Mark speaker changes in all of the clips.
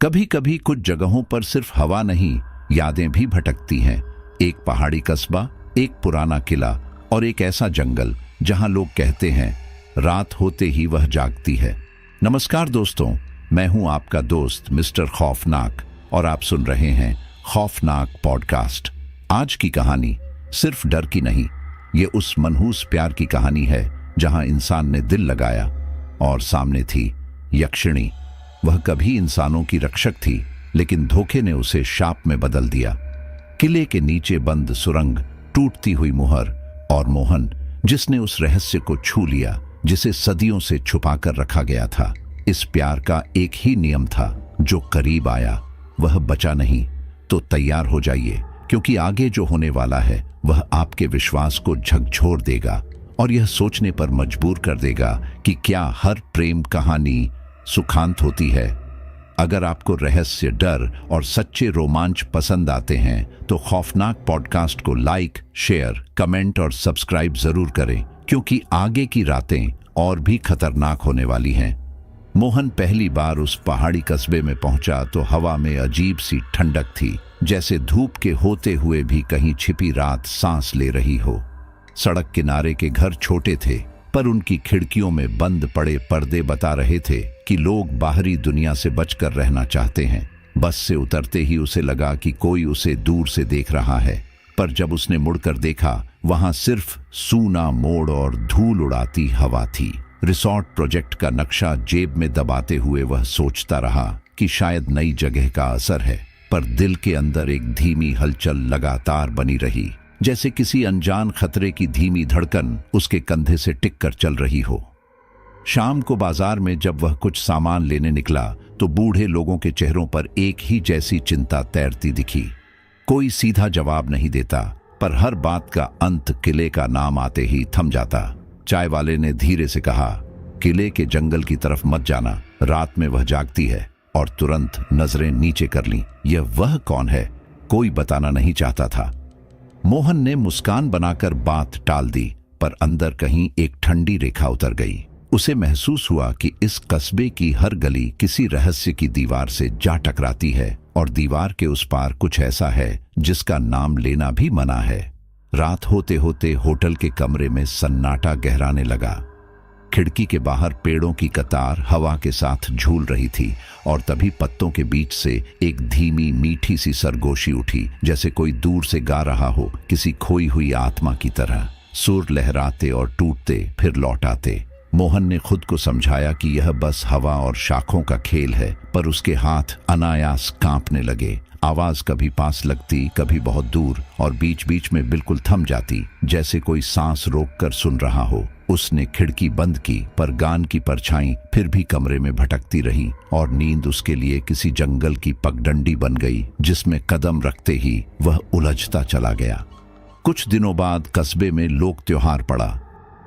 Speaker 1: कभी कभी कुछ जगहों पर सिर्फ हवा नहीं, यादें भी भटकती हैं। एक पहाड़ी कस्बा, एक पुराना किला और एक ऐसा जंगल जहां लोग कहते हैं रात होते ही वह जागती है। नमस्कार दोस्तों, मैं हूं आपका दोस्त मिस्टर खौफनाक और आप सुन रहे हैं खौफनाक पॉडकास्ट। आज की कहानी सिर्फ डर की नहीं, ये उस मनहूस प्यार की कहानी है जहां इंसान ने दिल लगाया और सामने थी यक्षिणी। वह कभी इंसानों की रक्षक थी, लेकिन धोखे ने उसे शाप में बदल दिया। किले के नीचे बंद सुरंग, टूटती हुई मुहर और मोहन जिसने उस रहस्य को छू लिया जिसे सदियों से छुपा कर रखा गया था। इस प्यार का एक ही नियम था, जो करीब आया वह बचा नहीं। तो तैयार हो जाइए, क्योंकि आगे जो होने वाला है वह आपके विश्वास को झकझोर देगा और यह सोचने पर मजबूर कर देगा कि क्या हर प्रेम कहानी सुखांत होती है। अगर आपको रहस्य, डर और सच्चे रोमांच पसंद आते हैं तो खौफनाक पॉडकास्ट को लाइक, शेयर, कमेंट और सब्सक्राइब जरूर करें, क्योंकि आगे की रातें और भी खतरनाक होने वाली हैं। मोहन पहली बार उस पहाड़ी कस्बे में पहुंचा तो हवा में अजीब सी ठंडक थी, जैसे धूप के होते हुए भी कहीं छिपी रात सांस ले रही हो। सड़क किनारे के घर छोटे थे, पर उनकी खिड़कियों में बंद पड़े पर्दे बता रहे थे कि लोग बाहरी दुनिया से बचकर रहना चाहते हैं। बस से उतरते ही उसे लगा कि कोई उसे दूर से देख रहा है, पर जब उसने मुड़कर देखा, वहां सिर्फ सूना मोड़ और धूल उड़ाती हवा थी। रिसोर्ट प्रोजेक्ट का नक्शा जेब में दबाते हुए वह सोचता रहा कि शायद नई जगह का असर है, पर दिल के अंदर एक धीमी हलचल लगातार बनी रही, जैसे किसी अनजान खतरे की धीमी धड़कन उसके कंधे से टिक कर चल रही हो। शाम को बाजार में जब वह कुछ सामान लेने निकला तो बूढ़े लोगों के चेहरों पर एक ही जैसी चिंता तैरती दिखी। कोई सीधा जवाब नहीं देता, पर हर बात का अंत किले का नाम आते ही थम जाता। चाय वाले ने धीरे से कहा, किले के जंगल की तरफ मत जाना, रात में वह जागती है। और तुरंत नजरें नीचे कर लीं। यह वह कौन है? कोई बताना नहीं चाहता था। मोहन ने मुस्कान बनाकर बात टाल दी, पर अंदर कहीं एक ठंडी रेखा उतर गई। उसे महसूस हुआ कि इस कस्बे की हर गली किसी रहस्य की दीवार से जा टकराती है, और दीवार के उस पार कुछ ऐसा है जिसका नाम लेना भी मना है। रात होते होते होटल के कमरे में सन्नाटा गहराने लगा। खिड़की के बाहर पेड़ों की कतार हवा के साथ झूल रही थी, और तभी पत्तों के बीच से एक धीमी मीठी सी सरगोशी उठी, जैसे कोई दूर से गा रहा हो, किसी खोई हुई आत्मा की तरह। सुर लहराते और टूटते फिर लौट आते। मोहन ने खुद को समझाया कि यह बस हवा और शाखों का खेल है, पर उसके हाथ अनायास कांपने लगे। आवाज कभी पास लगती, कभी बहुत दूर, और बीच बीच में बिल्कुल थम जाती, जैसे कोई सांस रोककर सुन रहा हो। उसने खिड़की बंद की, पर गान की परछाई फिर भी कमरे में भटकती रही, और नींद उसके लिए किसी जंगल की पगडंडी बन गई, जिसमें कदम रखते ही वह उलझता चला गया। कुछ दिनों बाद कस्बे में लोक त्योहार पड़ा।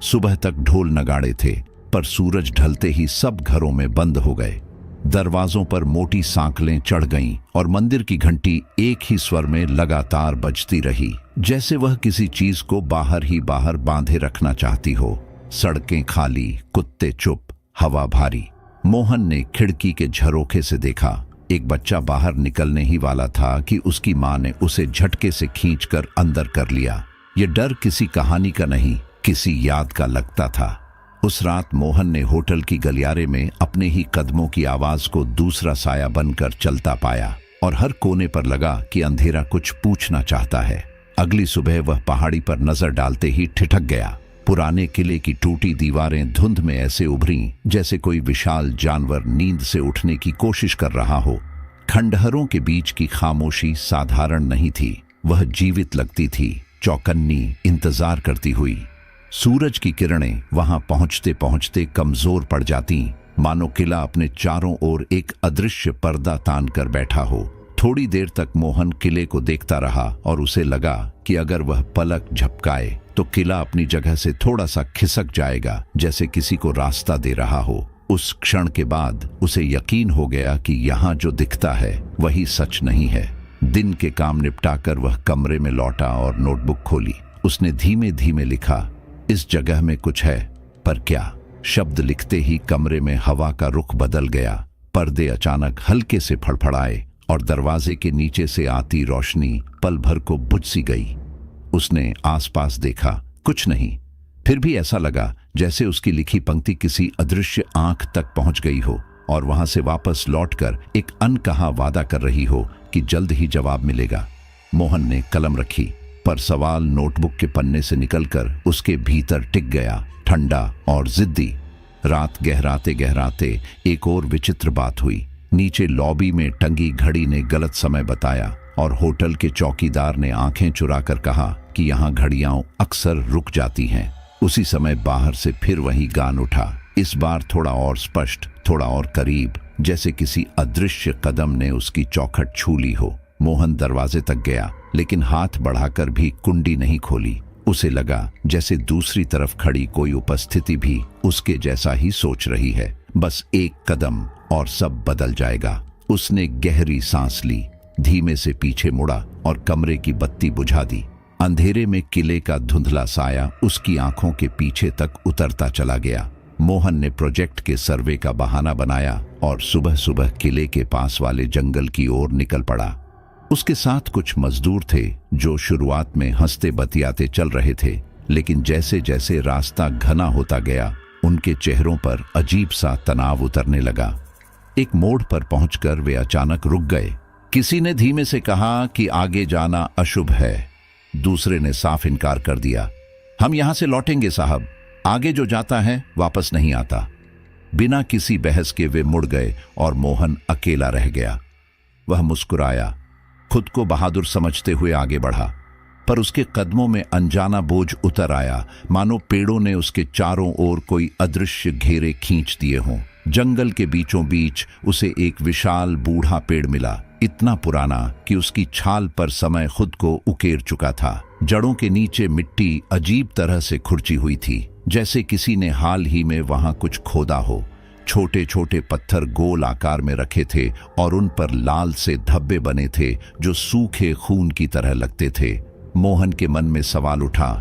Speaker 1: सुबह तक ढोल नगाड़े थे, पर सूरज ढलते ही सब घरों में बंद हो गए। दरवाजों पर मोटी सांकलें चढ़ गईं, और मंदिर की घंटी एक ही स्वर में लगातार बजती रही, जैसे वह किसी चीज को बाहर ही बाहर बांधे रखना चाहती हो। सड़कें खाली, कुत्ते चुप, हवा भारी। मोहन ने खिड़की के झरोखे से देखा। एक बच्चा बाहर निकलने ही वाला था कि उसकी मां ने उसे झटके से खींचकर अंदर कर लिया। ये डर किसी कहानी का नहीं, किसी याद का लगता था। उस रात मोहन ने होटल की गलियारे में अपने ही कदमों की आवाज को दूसरा साया बनकर चलता पाया, और हर कोने पर लगा कि अंधेरा कुछ पूछना चाहता है। अगली सुबह वह पहाड़ी पर नजर डालते ही ठिठक गया। पुराने किले की टूटी दीवारें धुंध में ऐसे उभरी जैसे कोई विशाल जानवर नींद से उठने की कोशिश कर रहा हो। खंडहरों के बीच की खामोशी साधारण नहीं थी, वह जीवित लगती थी, चौकन्नी, इंतजार करती हुई। सूरज की किरणें वहां पहुंचते पहुंचते कमजोर पड़ जाती, मानो किला अपने चारों ओर एक अदृश्य पर्दा तान कर बैठा हो। थोड़ी देर तक मोहन किले को देखता रहा, और उसे लगा कि अगर वह पलक झपकाए तो किला अपनी जगह से थोड़ा सा खिसक जाएगा, जैसे किसी को रास्ता दे रहा हो। उस क्षण के बाद उसे यकीन हो गया कि यहाँ जो दिखता है वही सच नहीं है। दिन के काम निपटाकर वह कमरे में लौटा और नोटबुक खोली। उसने धीमे धीमे लिखा, इस जगह में कुछ है, पर क्या? शब्द लिखते ही कमरे में हवा का रुख बदल गया। पर्दे अचानक हल्के से फड़फड़ाए और दरवाजे के नीचे से आती रोशनी पल भर को बुझ सी गई। उसने आसपास देखा, कुछ नहीं। फिर भी ऐसा लगा जैसे उसकी लिखी पंक्ति किसी अदृश्य आंख तक पहुंच गई हो और वहां से वापस लौटकर एक अनकहा वादा कर रही हो कि जल्द ही जवाब मिलेगा। मोहन ने कलम रखी, पर सवाल नोटबुक के पन्ने से निकलकर उसके भीतर टिक गया, ठंडा और जिद्दी। रात गहराते गहराते एक और विचित्र बात हुई। नीचे लॉबी में टंगी घड़ी ने गलत समय बताया और होटल के चौकीदार ने आंखें चुराकर कहा कि यहाँ घड़ियां अक्सर रुक जाती हैं। उसी समय बाहर से फिर वही गान उठा, इस बार थोड़ा और स्पष्ट, थोड़ा और करीब, जैसे किसी अदृश्य कदम ने उसकी चौखट छू ली हो। मोहन दरवाजे तक गया, लेकिन हाथ बढ़ाकर भी कुंडी नहीं खोली। उसे लगा जैसे दूसरी तरफ खड़ी कोई उपस्थिति भी उसके जैसा ही सोच रही है। बस एक कदम और सब बदल जाएगा। उसने गहरी सांस ली, धीमे से पीछे मुड़ा और कमरे की बत्ती बुझा दी। अंधेरे में किले का धुंधला साया उसकी आंखों के पीछे तक उतरता चला गया। मोहन ने प्रोजेक्ट के सर्वे का बहाना बनाया और सुबह सुबह किले के पास वाले जंगल की ओर निकल पड़ा। उसके साथ कुछ मजदूर थे जो शुरुआत में हंसते बतियाते चल रहे थे, लेकिन जैसे जैसे रास्ता घना होता गया उनके चेहरों पर अजीब सा तनाव उतरने लगा। एक मोड़ पर पहुंचकर वे अचानक रुक गए। किसी ने धीमे से कहा कि आगे जाना अशुभ है। दूसरे ने साफ इनकार कर दिया, हम यहां से लौटेंगे साहब, आगे जो जाता है वापस नहीं आता। बिना किसी बहस के वे मुड़ गए और मोहन अकेला रह गया। वह मुस्कुराया, खुद को बहादुर समझते हुए आगे बढ़ा, पर उसके कदमों में अनजाना बोझ उतर आया, मानो पेड़ों ने उसके चारों ओर कोई अदृश्य घेरे खींच दिए हों। जंगल के बीचों बीच उसे एक विशाल बूढ़ा पेड़ मिला, इतना पुराना कि उसकी छाल पर समय खुद को उकेर चुका था। जड़ों के नीचे मिट्टी अजीब तरह से खुरची हुई थी, जैसे किसी ने हाल ही में वहां कुछ खोदा हो। छोटे छोटे पत्थर गोल आकार में रखे थे और उन पर लाल से धब्बे बने थे जो सूखे खून की तरह लगते थे। मोहन के मन में सवाल उठा,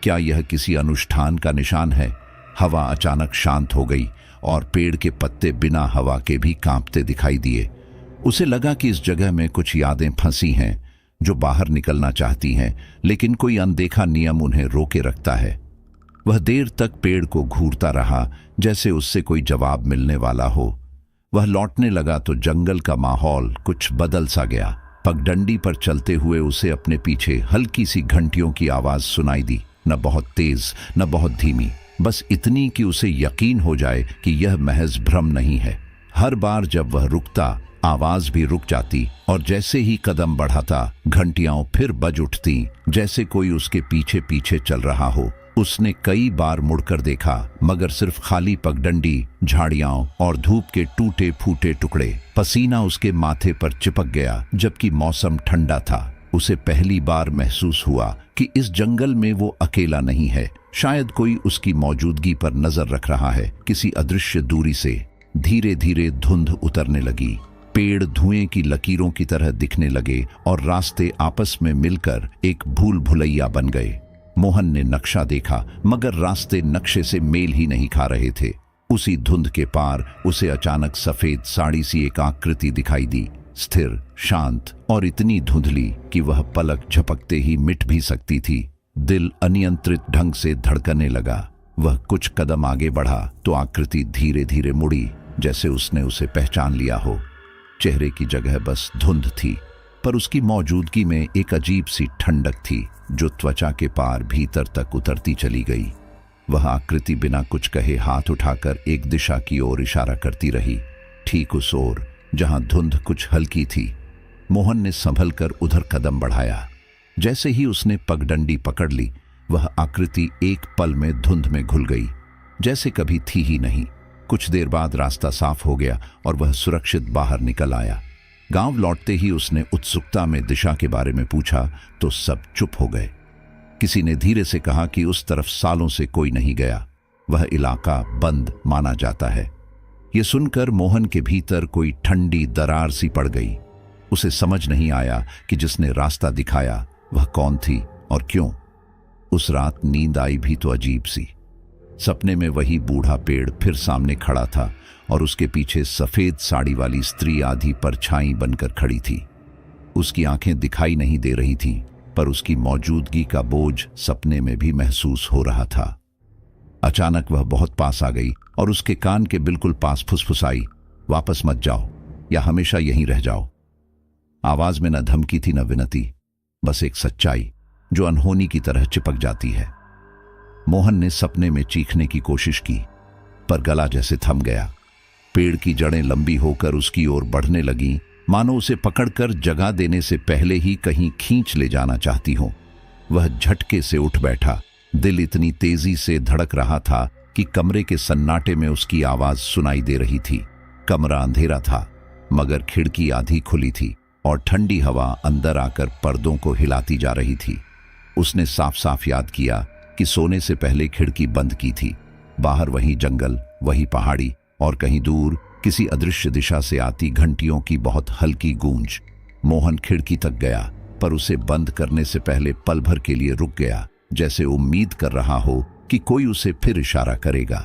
Speaker 1: क्या यह किसी अनुष्ठान का निशान है? हवा अचानक शांत हो गई और पेड़ के पत्ते बिना हवा के भी कांपते दिखाई दिए। उसे लगा कि इस जगह में कुछ यादें फंसी हैं जो बाहर निकलना चाहती हैं, लेकिन कोई अनदेखा नियम उन्हें रोके रखता है। वह देर तक पेड़ को घूरता रहा, जैसे उससे कोई जवाब मिलने वाला हो। वह लौटने लगा तो जंगल का माहौल कुछ बदल सा गया। पगडंडी पर चलते हुए उसे अपने पीछे हल्की सी घंटियों की आवाज सुनाई दी, न बहुत तेज न बहुत धीमी, बस इतनी कि उसे यकीन हो जाए कि यह महज भ्रम नहीं है। हर बार जब वह रुकता, आवाज भी रुक जाती और जैसे ही कदम बढ़ाता, घंटियां फिर बज उठती, जैसे कोई उसके पीछे पीछे चल रहा हो। उसने कई बार मुड़कर देखा, मगर सिर्फ खाली पगडंडी, झाड़ियां और धूप के टूटे फूटे टुकड़े। पसीना उसके माथे पर चिपक गया, जबकि मौसम ठंडा था। उसे पहली बार महसूस हुआ कि इस जंगल में वो अकेला नहीं है। शायद कोई उसकी मौजूदगी पर नजर रख रहा है, किसी अदृश्य दूरी से। धीरे धीरे धुंध उतरने लगी, पेड़ धुएं की लकीरों की तरह दिखने लगे और रास्ते आपस में मिलकर एक भूल भुलैया बन गए। मोहन ने नक्शा देखा, मगर रास्ते नक्शे से मेल ही नहीं खा रहे थे। उसी धुंध के पार उसे अचानक सफेद साड़ी सी एक आकृति दिखाई दी, स्थिर, शांत और इतनी धुंधली कि वह पलक झपकते ही मिट भी सकती थी। दिल अनियंत्रित ढंग से धड़कने लगा। वह कुछ कदम आगे बढ़ा तो आकृति धीरे धीरे मुड़ी, जैसे उसने उसे पहचान लिया हो। चेहरे की जगह बस धुंध थी, पर उसकी मौजूदगी में एक अजीब सी ठंडक थी जो त्वचा के पार भीतर तक उतरती चली गई। वह आकृति बिना कुछ कहे हाथ उठाकर एक दिशा की ओर इशारा करती रही, ठीक उस ओर जहां धुंध कुछ हल्की थी। मोहन ने संभल कर उधर कदम बढ़ाया। जैसे ही उसने पगडंडी पकड़ ली, वह आकृति एक पल में धुंध में घुल गई, जैसे कभी थी ही नहीं। कुछ देर बाद रास्ता साफ हो गया और वह सुरक्षित बाहर निकल आया। गांव लौटते ही उसने उत्सुकता में दिशा के बारे में पूछा तो सब चुप हो गए। किसी ने धीरे से कहा कि उस तरफ सालों से कोई नहीं गया, वह इलाका बंद माना जाता है। यह सुनकर मोहन के भीतर कोई ठंडी दरार सी पड़ गई। उसे समझ नहीं आया कि जिसने रास्ता दिखाया वह कौन थी और क्यों। उस रात नींद आई भी तो अजीब सी। सपने में वही बूढ़ा पेड़ फिर सामने खड़ा था और उसके पीछे सफेद साड़ी वाली स्त्री आधी परछाई बनकर खड़ी थी। उसकी आंखें दिखाई नहीं दे रही थीं, पर उसकी मौजूदगी का बोझ सपने में भी महसूस हो रहा था। अचानक वह बहुत पास आ गई और उसके कान के बिल्कुल पास फुसफुसाई, वापस मत जाओ या हमेशा यहीं रह जाओ। आवाज में न धमकी थी न विनती, बस एक सच्चाई जो अनहोनी की तरह चिपक जाती है। मोहन ने सपने में चीखने की कोशिश की, पर गला जैसे थम गया। पेड़ की जड़ें लंबी होकर उसकी ओर बढ़ने लगीं, मानो उसे पकड़कर जगा देने से पहले ही कहीं खींच ले जाना चाहती हो। वह झटके से उठ बैठा। दिल इतनी तेजी से धड़क रहा था कि कमरे के सन्नाटे में उसकी आवाज सुनाई दे रही थी। कमरा अंधेरा था, मगर खिड़की आधी खुली थी और ठंडी हवा अंदर आकर पर्दों को हिलाती जा रही थी। उसने साफ साफ याद किया कि सोने से पहले खिड़की बंद की थी। बाहर वही जंगल, वही पहाड़ी और कहीं दूर किसी अदृश्य दिशा से आती घंटियों की बहुत हल्की गूंज। मोहन खिड़की तक गया, पर उसे बंद करने से पहले पल भर के लिए रुक गया, जैसे उम्मीद कर रहा हो कि कोई उसे फिर इशारा करेगा।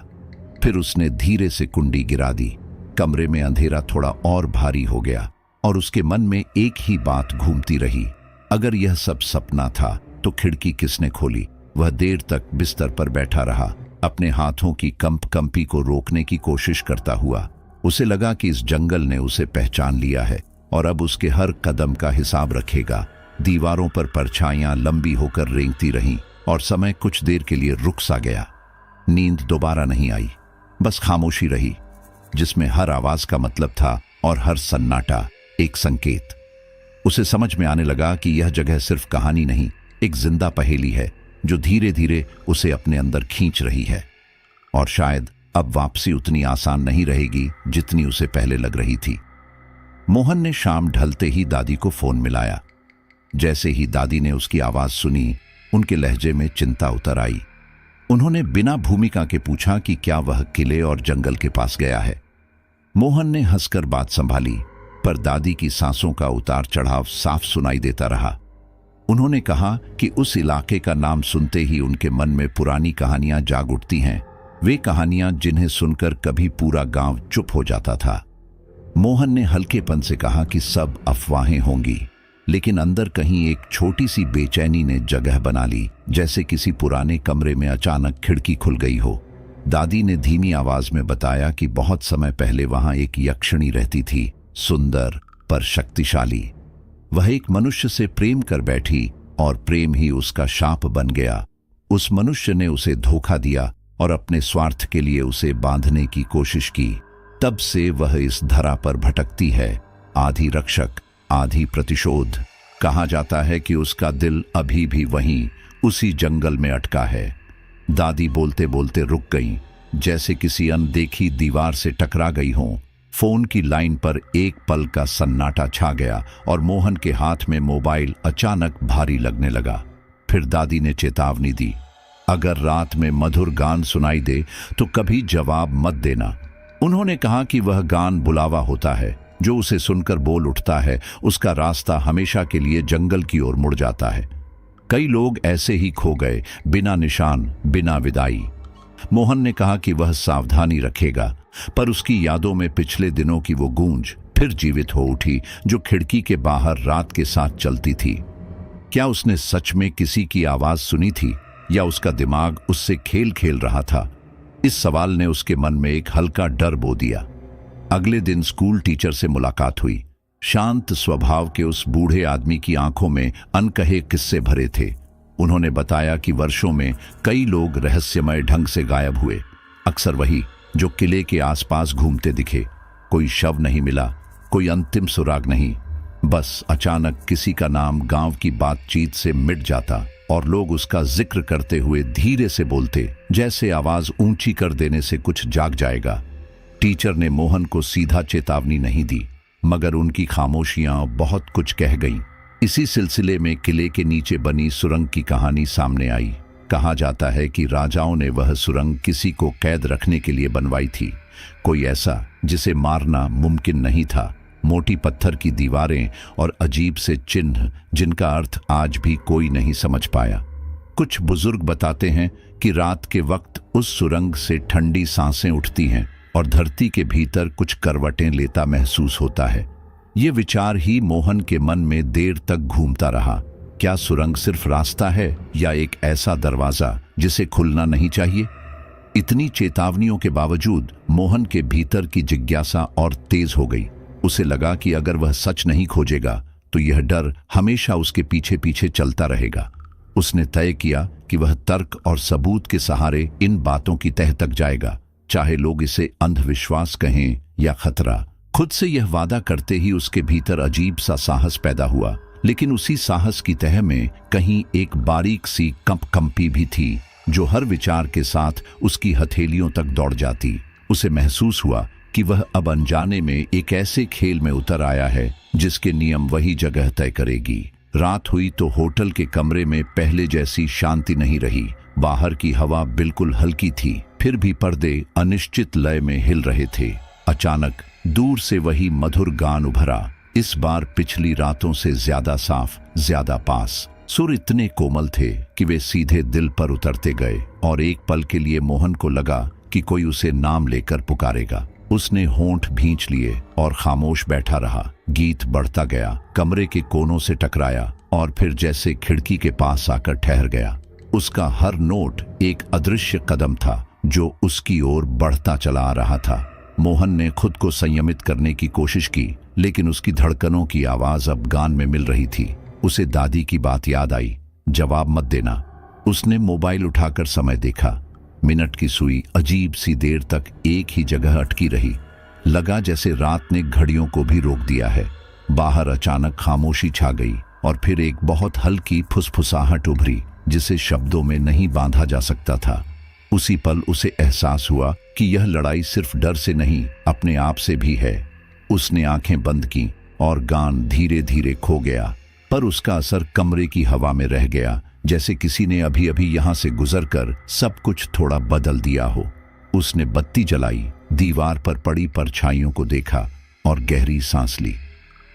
Speaker 1: फिर उसने धीरे से कुंडी गिरा दी। कमरे में अंधेरा थोड़ा और भारी हो गया और उसके मन में एक ही बात घूमती रही, अगर यह सब सपना था तो खिड़की किसने खोली? वह देर तक बिस्तर पर बैठा रहा, अपने हाथों की कंपी को रोकने की कोशिश करता हुआ। उसे लगा कि इस जंगल ने उसे पहचान लिया है और अब उसके हर कदम का हिसाब रखेगा। दीवारों पर परछाइयां लंबी होकर रेंगती रहीं और समय कुछ देर के लिए रुक सा गया। नींद दोबारा नहीं आई, बस खामोशी रही, जिसमें हर आवाज का मतलब था और हर सन्नाटा एक संकेत। उसे समझ में आने लगा कि यह जगह सिर्फ कहानी नहीं, एक जिंदा पहेली है जो धीरे धीरे उसे अपने अंदर खींच रही है। और शायद अब वापसी उतनी आसान नहीं रहेगी जितनी उसे पहले लग रही थी। मोहन ने शाम ढलते ही दादी को फोन मिलाया। जैसे ही दादी ने उसकी आवाज सुनी, उनके लहजे में चिंता उतर आई। उन्होंने बिना भूमिका के पूछा कि क्या वह किले और जंगल के पास गया है। मोहन ने हंसकर बात संभाली, पर दादी की सांसों का उतार चढ़ाव साफ सुनाई देता रहा। उन्होंने कहा कि उस इलाके का नाम सुनते ही उनके मन में पुरानी कहानियां जाग उठती हैं, वे कहानियां जिन्हें सुनकर कभी पूरा गांव चुप हो जाता था। मोहन ने हल्केपन से कहा कि सब अफवाहें होंगी, लेकिन अंदर कहीं एक छोटी सी बेचैनी ने जगह बना ली, जैसे किसी पुराने कमरे में अचानक खिड़की खुल गई हो। दादी ने धीमी आवाज में बताया कि बहुत समय पहले वहां एक यक्षिणी रहती थी, सुंदर पर शक्तिशाली। वह एक मनुष्य से प्रेम कर बैठी और प्रेम ही उसका शाप बन गया। उस मनुष्य ने उसे धोखा दिया और अपने स्वार्थ के लिए उसे बांधने की कोशिश की। तब से वह इस धरा पर भटकती है, आधी रक्षक आधी प्रतिशोध। कहा जाता है कि उसका दिल अभी भी वहीं उसी जंगल में अटका है। दादी बोलते बोलते रुक गईं, जैसे किसी अनदेखी दीवार से टकरा गई हों। फोन की लाइन पर एक पल का सन्नाटा छा गया और मोहन के हाथ में मोबाइल अचानक भारी लगने लगा। फिर दादी ने चेतावनी दी, अगर रात में मधुर गान सुनाई दे तो कभी जवाब मत देना। उन्होंने कहा कि वह गान बुलावा होता है, जो उसे सुनकर बोल उठता है, उसका रास्ता हमेशा के लिए जंगल की ओर मुड़ जाता है। कई लोग ऐसे ही खो गए, बिना निशान, बिना विदाई। मोहन ने कहा कि वह सावधानी रखेगा, पर उसकी यादों में पिछले दिनों की वो गूंज फिर जीवित हो उठी, जो खिड़की के बाहर रात के साथ चलती थी। क्या उसने सच में किसी की आवाज सुनी थी, या उसका दिमाग उससे खेल खेल रहा था? इस सवाल ने उसके मन में एक हल्का डर बो दिया। अगले दिन स्कूल टीचर से मुलाकात हुई। शांत स्वभाव के उस बूढ़े आदमी की आंखों में अनकहे किस्से भरे थे। उन्होंने बताया कि वर्षों में कई लोग रहस्यमय ढंग से गायब हुए, अक्सर वही जो किले के आसपास घूमते दिखे। कोई शव नहीं मिला, कोई अंतिम सुराग नहीं, बस अचानक किसी का नाम गांव की बातचीत से मिट जाता और लोग उसका जिक्र करते हुए धीरे से बोलते, जैसे आवाज ऊंची कर देने से कुछ जाग जाएगा। टीचर ने मोहन को सीधा चेतावनी नहीं दी, मगर उनकी खामोशियां बहुत कुछ कह गईं। इसी सिलसिले में किले के नीचे बनी सुरंग की कहानी सामने आई। कहा जाता है कि राजाओं ने वह सुरंग किसी को कैद रखने के लिए बनवाई थी, कोई ऐसा जिसे मारना मुमकिन नहीं था। मोटी पत्थर की दीवारें और अजीब से चिन्ह, जिनका अर्थ आज भी कोई नहीं समझ पाया। कुछ बुजुर्ग बताते हैं कि रात के वक्त उस सुरंग से ठंडी सांसें उठती हैं और धरती के भीतर कुछ करवटें लेता महसूस होता है। ये विचार ही मोहन के मन में देर तक घूमता रहा। क्या सुरंग सिर्फ रास्ता है या एक ऐसा दरवाजा जिसे खुलना नहीं चाहिए? इतनी चेतावनियों के बावजूद मोहन के भीतर की जिज्ञासा और तेज हो गई। उसे लगा कि अगर वह सच नहीं खोजेगा तो यह डर हमेशा उसके पीछे पीछे चलता रहेगा। उसने तय किया कि वह तर्क और सबूत के सहारे इन बातों की तह तक जाएगा, चाहे लोग इसे अंधविश्वास कहें या खतरा। खुद से यह वादा करते ही उसके भीतर अजीब सा साहस पैदा हुआ, लेकिन उसी साहस की तह में कहीं एक बारीक सी कंपी भी थी जो हर विचार के साथ उसकी हथेलियों तक दौड़ जाती। उसे महसूस हुआ कि वह अब अनजाने में एक ऐसे खेल में उतर आया है जिसके नियम वही जगह तय करेगी। रात हुई तो होटल के कमरे में पहले जैसी शांति नहीं रही। बाहर की हवा बिल्कुल हल्की थी, फिर भी पर्दे अनिश्चित लय में हिल रहे थे। अचानक दूर से वही मधुर गान उभरा, इस बार पिछली रातों से ज्यादा साफ, ज्यादा पास। सुर इतने कोमल थे कि वे सीधे दिल पर उतरते गए और एक पल के लिए मोहन को लगा कि कोई उसे नाम लेकर पुकारेगा। उसने होंठ भींच लिए और खामोश बैठा रहा। गीत बढ़ता गया, कमरे के कोनों से टकराया और फिर जैसे खिड़की के पास आकर ठहर गया। उसका हर नोट एक अदृश्य कदम था जो उसकी ओर बढ़ता चला आ रहा था। मोहन ने खुद को संयमित करने की कोशिश की, लेकिन उसकी धड़कनों की आवाज अब गान में मिल रही थी। उसे दादी की बात याद आई, जवाब मत देना। उसने मोबाइल उठाकर समय देखा। मिनट की सुई अजीब सी देर तक एक ही जगह अटकी रही। लगा जैसे रात ने घड़ियों को भी रोक दिया है। बाहर अचानक खामोशी छा गई और फिर एक बहुत हल्की फुसफुसाहट उभरी जिसे शब्दों में नहीं बांधा जा सकता था। उसी पल उसे एहसास हुआ कि यह लड़ाई सिर्फ डर से नहीं, अपने आप से भी है। उसने आंखें बंद की और गान धीरे धीरे खो गया, पर उसका असर कमरे की हवा में रह गया, जैसे किसी ने अभी अभी यहां से गुजरकर सब कुछ थोड़ा बदल दिया हो। उसने बत्ती जलाई, दीवार पर पड़ी परछाइयों को देखा और गहरी सांस ली।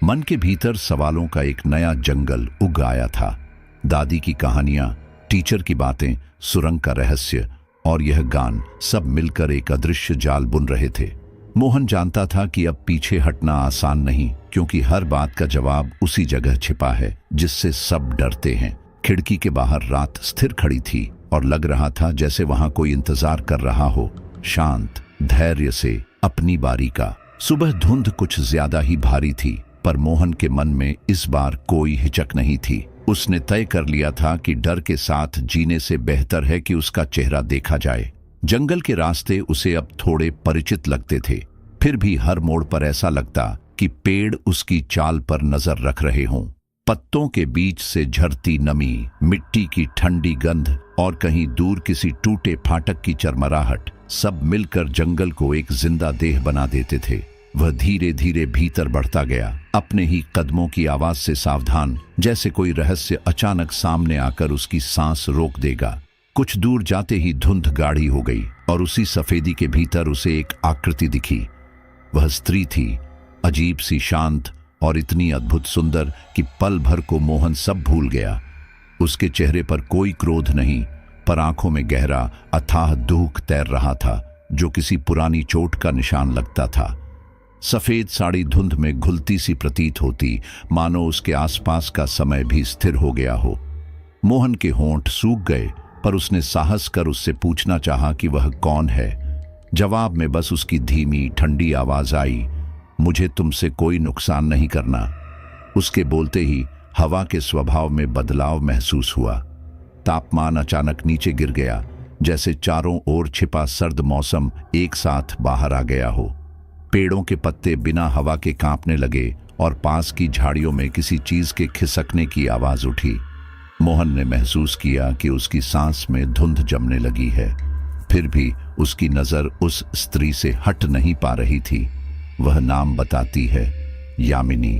Speaker 1: मन के भीतर सवालों का एक नया जंगल उग आया था। दादी की कहानियां, टीचर की बातें, सुरंग का रहस्य और यह गान सब मिलकर एक अदृश्य जाल बुन रहे थे। मोहन जानता था कि अब पीछे हटना आसान नहीं, क्योंकि हर बात का जवाब उसी जगह छिपा है जिससे सब डरते हैं। खिड़की के बाहर रात स्थिर खड़ी थी और लग रहा था जैसे वहां कोई इंतजार कर रहा हो, शांत धैर्य से अपनी बारी का। सुबह धुंध कुछ ज्यादा ही भारी थी, पर मोहन के मन में इस बार कोई हिचक नहीं थी। उसने तय कर लिया था कि डर के साथ जीने से बेहतर है कि उसका चेहरा देखा जाए। जंगल के रास्ते उसे अब थोड़े परिचित लगते थे, फिर भी हर मोड़ पर ऐसा लगता कि पेड़ उसकी चाल पर नजर रख रहे हों। पत्तों के बीच से झरती नमी, मिट्टी की ठंडी गंध और कहीं दूर किसी टूटे फाटक की चरमराहट, सब मिलकर जंगल को एक जिंदा देह बना देते थे। वह धीरे धीरे भीतर बढ़ता गया, अपने ही कदमों की आवाज से सावधान, जैसे कोई रहस्य अचानक सामने आकर उसकी सांस रोक देगा। कुछ दूर जाते ही धुंध गाढ़ी हो गई और उसी सफेदी के भीतर उसे एक आकृति दिखी। वह स्त्री थी, अजीब सी शांत और इतनी अद्भुत सुंदर कि पल भर को मोहन सब भूल गया। उसके चेहरे पर कोई क्रोध नहीं, पर आंखों में गहरा अथाह दुख तैर रहा था जो किसी पुरानी चोट का निशान लगता था। सफेद साड़ी धुंध में घुलती सी प्रतीत होती, मानो उसके आसपास का समय भी स्थिर हो गया हो। मोहन के होंठ सूख गए, पर उसने साहस कर उससे पूछना चाहा कि वह कौन है। जवाब में बस उसकी धीमी ठंडी आवाज आई, मुझे तुमसे कोई नुकसान नहीं करना। उसके बोलते ही हवा के स्वभाव में बदलाव महसूस हुआ। तापमान अचानक नीचे गिर गया, जैसे चारों ओर छिपा सर्द मौसम एक साथ बाहर आ गया हो। पेड़ों के पत्ते बिना हवा के कांपने लगे और पास की झाड़ियों में किसी चीज के खिसकने की आवाज उठी। मोहन ने महसूस किया कि उसकी सांस में धुंध जमने लगी है, फिर भी उसकी नजर उस स्त्री से हट नहीं पा रही थी। वह नाम बताती है, यामिनी।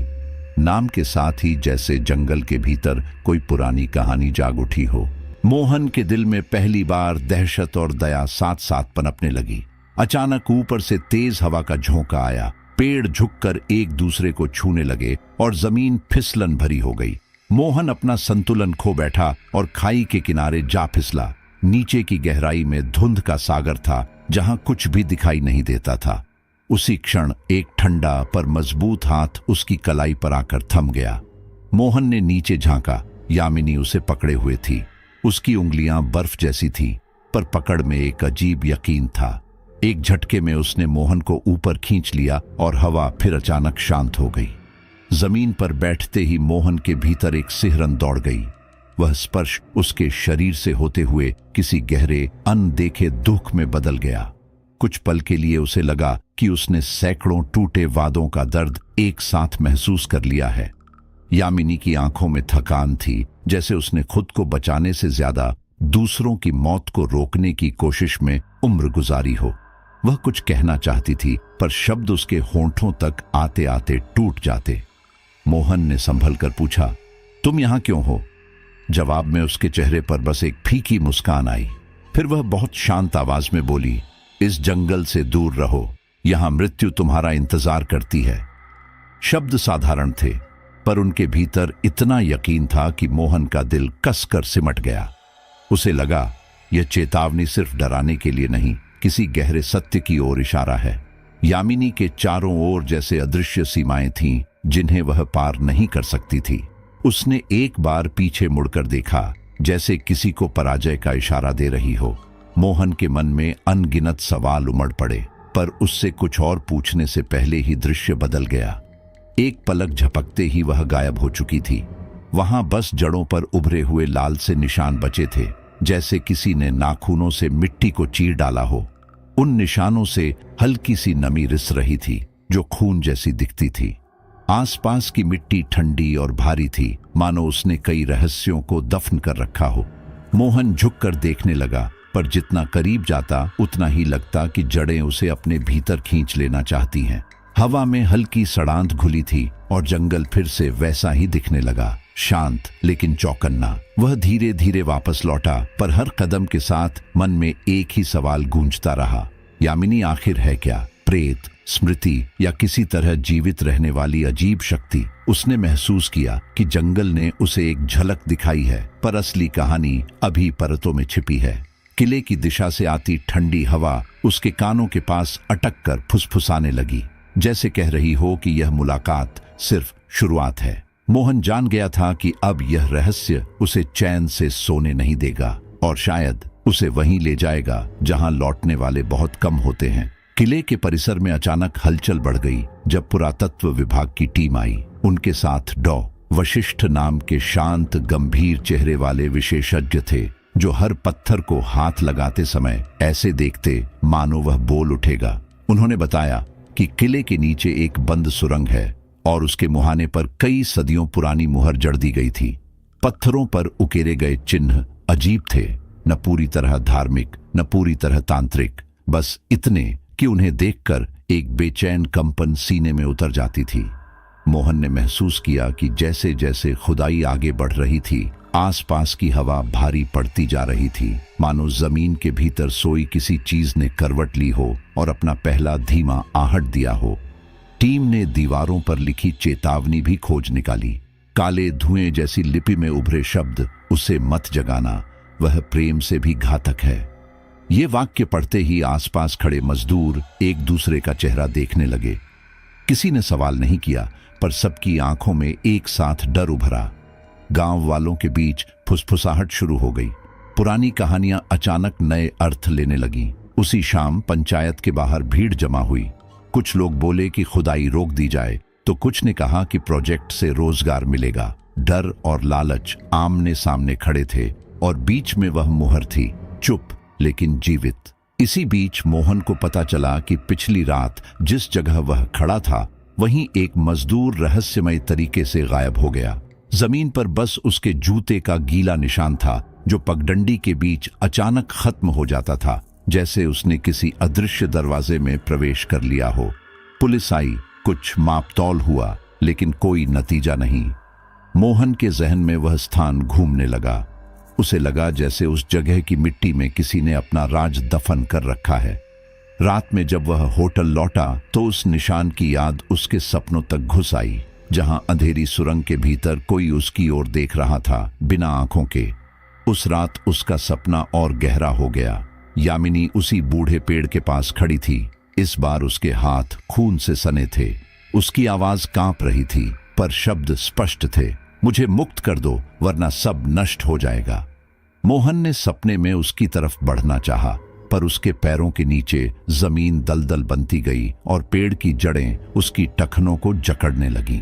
Speaker 1: नाम के साथ ही जैसे जंगल के भीतर कोई पुरानी कहानी जाग उठी हो। मोहन के दिल में पहली बार दहशत और दया साथ साथ पनपने लगी। अचानक ऊपर से तेज हवा का झोंका आया, पेड़ झुककर एक दूसरे को छूने लगे और जमीन फिसलन भरी हो गई। मोहन अपना संतुलन खो बैठा और खाई के किनारे जा फिसला। नीचे की गहराई में धुंध का सागर था, जहां कुछ भी दिखाई नहीं देता था। उसी क्षण एक ठंडा पर मजबूत हाथ उसकी कलाई पर आकर थम गया। मोहन ने नीचे झांका। यामिनी उसे पकड़े हुए थी। उसकी उंगलियां बर्फ जैसी थी, पर पकड़ में एक अजीब यकीन था। एक झटके में उसने मोहन को ऊपर खींच लिया और हवा फिर अचानक शांत हो गई। जमीन पर बैठते ही मोहन के भीतर एक सिहरन दौड़ गई। वह स्पर्श उसके शरीर से होते हुए किसी गहरे अनदेखे दुख में बदल गया। कुछ पल के लिए उसे लगा कि उसने सैकड़ों टूटे वादों का दर्द एक साथ महसूस कर लिया है। यामिनी की आंखों में थकान थी, जैसे उसने खुद को बचाने से ज्यादा दूसरों की मौत को रोकने की कोशिश में उम्र गुजारी हो। वह कुछ कहना चाहती थी, पर शब्द उसके होंठों तक आते आते टूट जाते। मोहन ने संभल कर पूछा, तुम यहां क्यों हो? जवाब में उसके चेहरे पर बस एक फीकी मुस्कान आई। फिर वह बहुत शांत आवाज में बोली, इस जंगल से दूर रहो, यहां मृत्यु तुम्हारा इंतजार करती है। शब्द साधारण थे, पर उनके भीतर इतना यकीन था कि मोहन का दिल कसकर सिमट गया। उसे लगा यह चेतावनी सिर्फ डराने के लिए नहीं, किसी गहरे सत्य की ओर इशारा है। यामिनी के चारों ओर जैसे अदृश्य सीमाएं थीं, जिन्हें वह पार नहीं कर सकती थी। उसने एक बार पीछे मुड़कर देखा, जैसे किसी को पराजय का इशारा दे रही हो। मोहन के मन में अनगिनत सवाल उमड़ पड़े, पर उससे कुछ और पूछने से पहले ही दृश्य बदल गया। एक पलक झपकते ही वह गायब हो चुकी थी। वहां बस जड़ों पर उभरे हुए लाल से निशान बचे थे, जैसे किसी ने नाखूनों से मिट्टी को चीर डाला हो। उन निशानों से हल्की सी नमी रिस रही थी, जो खून जैसी दिखती थी। आसपास की मिट्टी ठंडी और भारी थी, मानो उसने कई रहस्यों को दफन कर रखा हो। मोहन झुककर देखने लगा, पर जितना करीब जाता उतना ही लगता कि जड़ें उसे अपने भीतर खींच लेना चाहती हैं। हवा में हल्की सड़ांध घुली थी और जंगल फिर से वैसा ही दिखने लगा, शांत लेकिन चौकन्ना। वह धीरे धीरे वापस लौटा, पर हर कदम के साथ मन में एक ही सवाल गूंजता रहा, यामिनी आखिर है क्या? प्रेत, स्मृति या किसी तरह जीवित रहने वाली अजीब शक्ति? उसने महसूस किया कि जंगल ने उसे एक झलक दिखाई है, पर असली कहानी अभी परतों में छिपी है। किले की दिशा से आती ठंडी हवा उसके कानों के पास अटक कर फुसफुसाने लगी, जैसे कह रही हो कि यह मुलाकात सिर्फ शुरुआत है। मोहन जान गया था कि अब यह रहस्य उसे चैन से सोने नहीं देगा, और शायद उसे वहीं ले जाएगा जहां लौटने वाले बहुत कम होते हैं। किले के परिसर में अचानक हलचल बढ़ गई जब पुरातत्व विभाग की टीम आई। उनके साथ डॉ वशिष्ठ नाम के शांत गंभीर चेहरे वाले विशेषज्ञ थे, जो हर पत्थर को हाथ लगाते समय ऐसे देखते मानो वह बोल उठेगा। उन्होंने बताया कि किले के नीचे एक बंद सुरंग है और उसके मुहाने पर कई सदियों पुरानी मुहर जड़ दी गई थी। पत्थरों पर उकेरे गए चिन्ह अजीब थे, न पूरी तरह धार्मिक न पूरी तरह तांत्रिक, बस इतने कि उन्हें देखकर एक बेचैन कंपन सीने में उतर जाती थी। मोहन ने महसूस किया कि जैसे जैसे खुदाई आगे बढ़ रही थी, आसपास की हवा भारी पड़ती जा रही थी, मानो जमीन के भीतर सोई किसी चीज ने करवट ली हो और अपना पहला धीमा आहट दिया हो। टीम ने दीवारों पर लिखी चेतावनी भी खोज निकाली। काले धुएं जैसी लिपि में उभरे शब्द, उसे मत जगाना, वह प्रेम से भी घातक है। ये वाक्य पढ़ते ही आसपास खड़े मजदूर एक दूसरे का चेहरा देखने लगे। किसी ने सवाल नहीं किया, पर सबकी आंखों में एक साथ डर उभरा। गांव वालों के बीच फुसफुसाहट शुरू हो गई। पुरानी कहानियां अचानक नए अर्थ लेने लगीं। उसी शाम पंचायत के बाहर भीड़ जमा हुई। कुछ लोग बोले कि खुदाई रोक दी जाए, तो कुछ ने कहा कि प्रोजेक्ट से रोजगार मिलेगा। डर और लालच आमने सामने खड़े थे, और बीच में वह मुहर थी, चुप लेकिन जीवित। इसी बीच मोहन को पता चला कि पिछली रात जिस जगह वह खड़ा था, वहीं एक मजदूर रहस्यमय तरीके से गायब हो गया। जमीन पर बस उसके जूते का गीला निशान था, जो पगडंडी के बीच अचानक खत्म हो जाता था, जैसे उसने किसी अदृश्य दरवाजे में प्रवेश कर लिया हो। पुलिस आई, कुछ मापतौल हुआ, लेकिन कोई नतीजा नहीं। मोहन के जहन में वह स्थान घूमने लगा। उसे लगा जैसे उस जगह की मिट्टी में किसी ने अपना राज दफन कर रखा है। रात में जब वह होटल लौटा, तो उस निशान की याद उसके सपनों तक घुस आई। जहां अंधेरी सुरंग के भीतर कोई उसकी ओर देख रहा था, बिना आंखों के। उस रात उसका सपना और गहरा हो गया। यामिनी उसी बूढ़े पेड़ के पास खड़ी थी। इस बार उसके हाथ खून से सने थे। उसकी आवाज कांप रही थी, पर शब्द स्पष्ट थे, मुझे मुक्त कर दो वरना सब नष्ट हो जाएगा। मोहन ने सपने में उसकी तरफ बढ़ना चाहा, पर उसके पैरों के नीचे जमीन दलदल बनती गई और पेड़ की जड़ें उसकी टखनों को जकड़ने लगीं।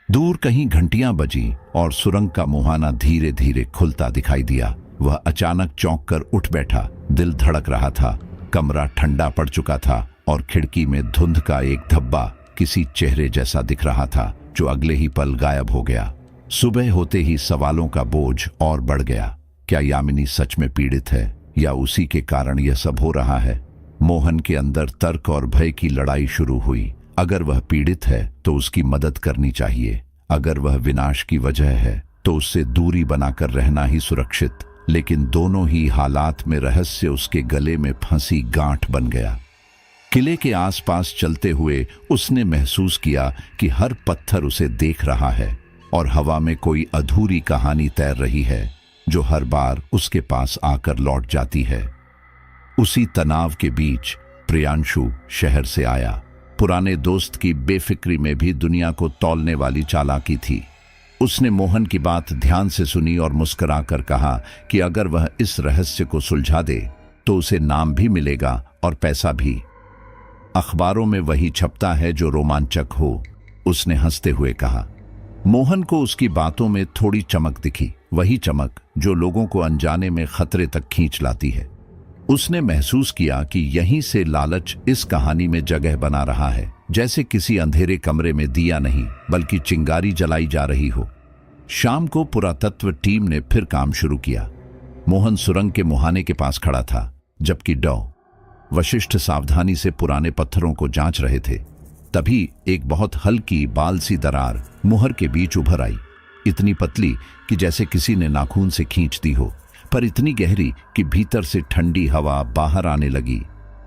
Speaker 1: दूर कहीं घंटियां बजीं और सुरंग का मुहाना धीरे धीरे खुलता दिखाई दिया। वह अचानक चौंक कर उठ बैठा। दिल धड़क रहा था। कमरा ठंडा पड़ चुका था और खिड़की में धुंध का एक धब्बा किसी चेहरे जैसा दिख रहा था, जो अगले ही पल गायब हो गया। सुबह होते ही सवालों का बोझ और बढ़ गया। क्या यामिनी सच में पीड़ित है, या उसी के कारण यह सब हो रहा है? मोहन के अंदर तर्क और भय की लड़ाई शुरू हुई। अगर वह पीड़ित है तो उसकी मदद करनी चाहिए। अगर वह विनाश की वजह है तो उससे दूरी बनाकर रहना ही सुरक्षित। लेकिन दोनों ही हालात में रहस्य उसके गले में फंसी गांठ बन गया। किले के आसपास चलते हुए उसने महसूस किया कि हर पत्थर उसे देख रहा है और हवा में कोई अधूरी कहानी तैर रही है, जो हर बार उसके पास आकर लौट जाती है। उसी तनाव के बीच प्रियांशु शहर से आया। पुराने दोस्त की बेफिक्री में भी दुनिया को तौलने वाली चालाकी थी। उसने मोहन की बात ध्यान से सुनी और मुस्कुराकर कहा कि अगर वह इस रहस्य को सुलझा दे तो उसे नाम भी मिलेगा और पैसा भी। अखबारों में वही छपता है जो रोमांचक हो, उसने हंसते हुए कहा। मोहन को उसकी बातों में थोड़ी चमक दिखी, वही चमक जो लोगों को अनजाने में खतरे तक खींच लाती है। उसने महसूस किया कि यहीं से लालच इस कहानी में जगह बना रहा है, जैसे किसी अंधेरे कमरे में दिया नहीं बल्कि चिंगारी जलाई जा रही हो। शाम को पुरातत्व टीम ने फिर काम शुरू किया। मोहन सुरंग के मुहाने के पास खड़ा था, जबकि वशिष्ठ सावधानी से पुराने पत्थरों को जांच रहे थे। तभी एक बहुत हल्की बाल सी दरार मुहर के बीच उभर आई, इतनी पतली कि जैसे किसी ने नाखून से खींच दी हो, पर इतनी गहरी कि भीतर से ठंडी हवा बाहर आने लगी।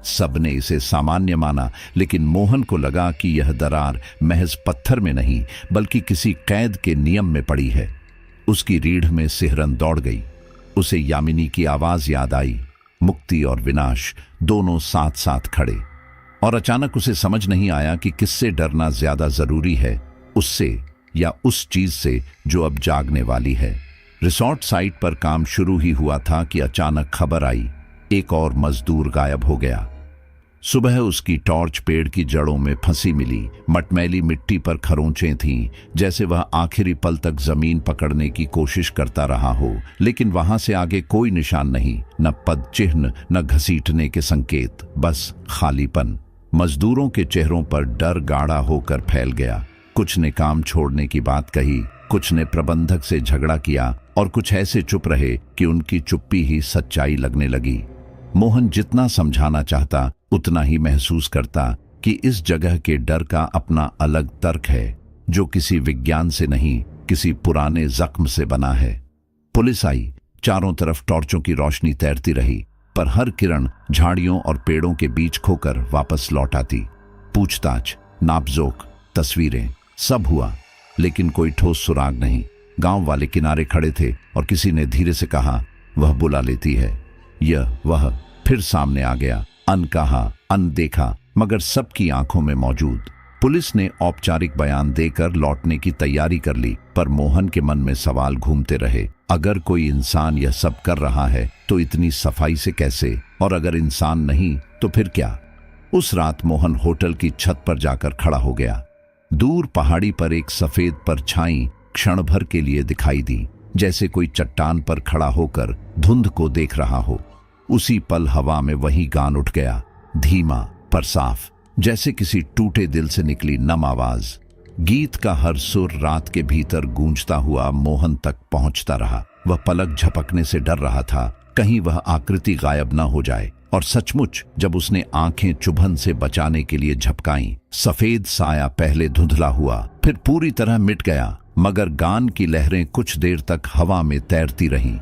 Speaker 1: सबने इसे सामान्य माना, लेकिन मोहन को लगा कि यह दरार महज पत्थर में नहीं बल्कि किसी कैद के नियम में पड़ी है। उसकी रीढ़ में सिहरन दौड़ गई। उसे यामिनी की आवाज याद आई, मुक्ति और विनाश दोनों साथ साथ खड़े। और अचानक उसे समझ नहीं आया कि किससे डरना ज्यादा जरूरी है, उससे या उस चीज से जो अब जागने वाली है। रिसोर्ट साइट पर काम शुरू ही हुआ था कि अचानक खबर आई, एक और मजदूर गायब हो गया। सुबह उसकी टॉर्च पेड़ की जड़ों में फंसी मिली। मटमैली मिट्टी पर खरोंचें थीं, जैसे वह आखिरी पल तक जमीन पकड़ने की कोशिश करता रहा हो, लेकिन वहां से आगे कोई निशान नहीं, न पद चिन्ह, न घसीटने के संकेत, बस खालीपन। मजदूरों के चेहरों पर डर गाढ़ा होकर फैल गया। कुछ ने काम छोड़ने की बात कही, कुछ ने प्रबंधक से झगड़ा किया और कुछ ऐसे चुप रहे कि उनकी चुप्पी ही सच्चाई लगने लगी। मोहन जितना समझाना चाहता उतना ही महसूस करता कि इस जगह के डर का अपना अलग तर्क है, जो किसी विज्ञान से नहीं, किसी पुराने जख्म से बना है। पुलिस आई, चारों तरफ टॉर्चों की रोशनी तैरती रही, पर हर किरण झाड़ियों और पेड़ों के बीच खोकर वापस लौट आती। पूछताछ, नापजोक, तस्वीरें, सब हुआ, लेकिन कोई ठोस सुराग नहीं। गांव वाले किनारे खड़े थे और किसी ने धीरे से कहा, वह बुला लेती है। यह वह फिर सामने आ गया, अनकहा, अनदेखा, मगर सबकी आंखों में मौजूद। पुलिस ने औपचारिक बयान देकर लौटने की तैयारी कर ली, पर मोहन के मन में सवाल घूमते रहे। अगर कोई इंसान यह सब कर रहा है तो इतनी सफाई से कैसे, और अगर इंसान नहीं तो फिर क्या? उस रात मोहन होटल की छत पर जाकर खड़ा हो गया। दूर पहाड़ी पर एक सफेद परछाई क्षण भर के लिए दिखाई दी, जैसे कोई चट्टान पर खड़ा होकर धुंध को देख रहा हो। उसी पल हवा में वही गान उठ गया, धीमा पर साफ, जैसे किसी टूटे दिल से निकली नम आवाज। गीत का हर सुर रात के भीतर गूंजता हुआ मोहन तक पहुंचता रहा। वह पलक झपकने से डर रहा था, कहीं वह आकृति गायब न हो जाए। और सचमुच जब उसने आंखें चुभन से बचाने के लिए झपकाईं, सफेद साया पहले धुंधला हुआ, फिर पूरी तरह मिट गया, मगर गान की लहरें कुछ देर तक हवा में तैरती रहीं।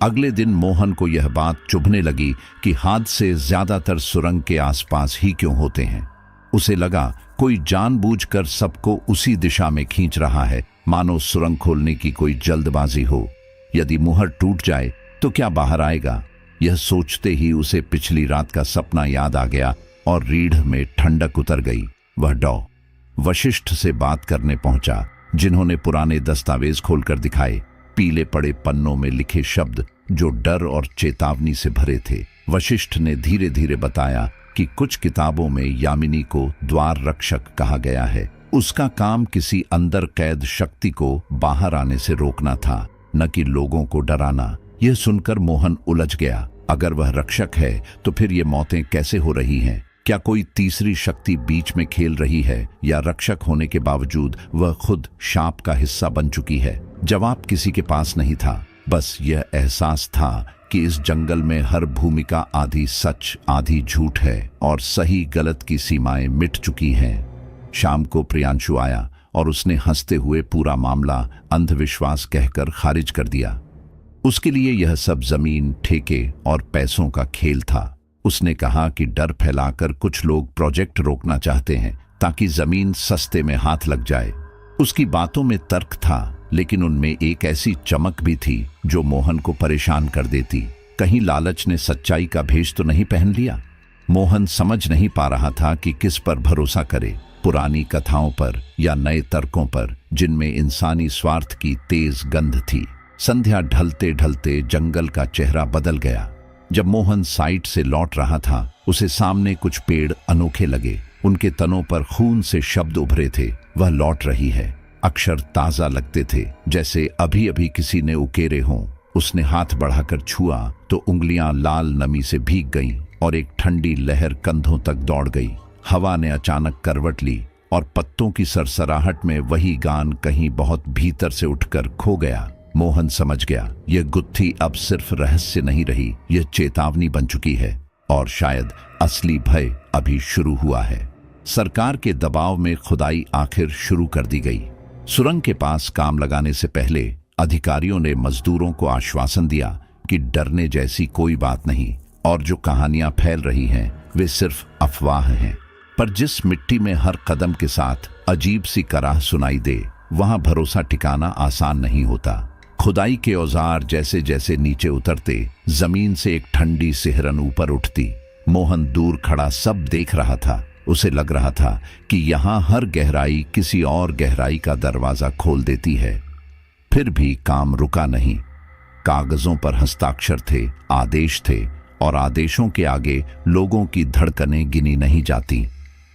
Speaker 1: अगले दिन मोहन को यह बात चुभने लगी कि हादसे ज्यादातर सुरंग के आसपास ही क्यों होते हैं। उसे लगा कोई जानबूझकर सबको उसी दिशा में खींच रहा है, मानो सुरंग खोलने की कोई जल्दबाजी हो। यदि मुहर टूट जाए तो क्या बाहर आएगा? यह सोचते ही उसे पिछली रात का सपना याद आ गया और रीढ़ में ठंडक उतर गई। वह डॉ वशिष्ठ से बात करने पहुंचा, जिन्होंने पुराने दस्तावेज खोलकर दिखाए, पीले पड़े पन्नों में लिखे शब्द जो डर और चेतावनी से भरे थे। वशिष्ठ ने धीरे धीरे बताया कि कुछ किताबों में यामिनी को द्वार रक्षक कहा गया है। उसका काम किसी अंदर कैद शक्ति को बाहर आने से रोकना था, न कि लोगों को डराना। यह सुनकर मोहन उलझ गया। अगर वह रक्षक है तो फिर ये मौतें कैसे हो रही हैं? क्या कोई तीसरी शक्ति बीच में खेल रही है, या रक्षक होने के बावजूद वह खुद शाप का हिस्सा बन चुकी है? जवाब किसी के पास नहीं था। बस यह एहसास था कि इस जंगल में हर भूमिका आधी सच आधी झूठ है और सही गलत की सीमाएं मिट चुकी हैं। शाम को प्रियांशु आया और उसने हंसते हुए पूरा मामला अंधविश्वास कहकर खारिज कर दिया। उसके लिए यह सब जमीन, ठेके और पैसों का खेल था। उसने कहा कि डर फैलाकर कुछ लोग प्रोजेक्ट रोकना चाहते हैं ताकि जमीन सस्ते में हाथ लग जाए। उसकी बातों में तर्क था, लेकिन उनमें एक ऐसी चमक भी थी जो मोहन को परेशान कर देती। कहीं लालच ने सच्चाई का भेष तो नहीं पहन लिया? मोहन समझ नहीं पा रहा था कि किस पर भरोसा करे, पुरानी कथाओं पर या नए तर्कों पर जिनमें इंसानी स्वार्थ की तेज गंध थी। संध्या ढलते ढलते जंगल का चेहरा बदल गया। जब मोहन साइट से लौट रहा था, उसे सामने कुछ पेड़ अनोखे लगे। उनके तनों पर खून से शब्द उभरे थे, वह लौट रही है। अक्षर ताजा लगते थे, जैसे अभी अभी किसी ने उकेरे हों। उसने हाथ बढ़ाकर छुआ तो उंगलियां लाल नमी से भीग गईं और एक ठंडी लहर कंधों तक दौड़ गई। हवा ने अचानक करवट ली और पत्तों की सरसराहट में वही गान कहीं बहुत भीतर से उठकर खो गया। मोहन समझ गया, यह गुत्थी अब सिर्फ रहस्य नहीं रही, यह चेतावनी बन चुकी है और शायद असली भय अभी शुरू हुआ है। सरकार के दबाव में खुदाई आखिर शुरू कर दी गई। सुरंग के पास काम लगाने से पहले अधिकारियों ने मजदूरों को आश्वासन दिया कि डरने जैसी कोई बात नहीं और जो कहानियां फैल रही हैं वे सिर्फ अफवाह हैं। पर जिस मिट्टी में हर कदम के साथ अजीब सी कराह सुनाई दे, वहां भरोसा टिकाना आसान नहीं होता। खुदाई के औजार जैसे जैसे नीचे उतरते, जमीन से एक ठंडी सिहरन ऊपर उठती। मोहन दूर खड़ा सब देख रहा था। उसे लग रहा था कि यहां हर गहराई किसी और गहराई का दरवाजा खोल देती है। फिर भी काम रुका नहीं। कागजों पर हस्ताक्षर थे, आदेश थे, और आदेशों के आगे लोगों की धड़कनें गिनी नहीं जाती।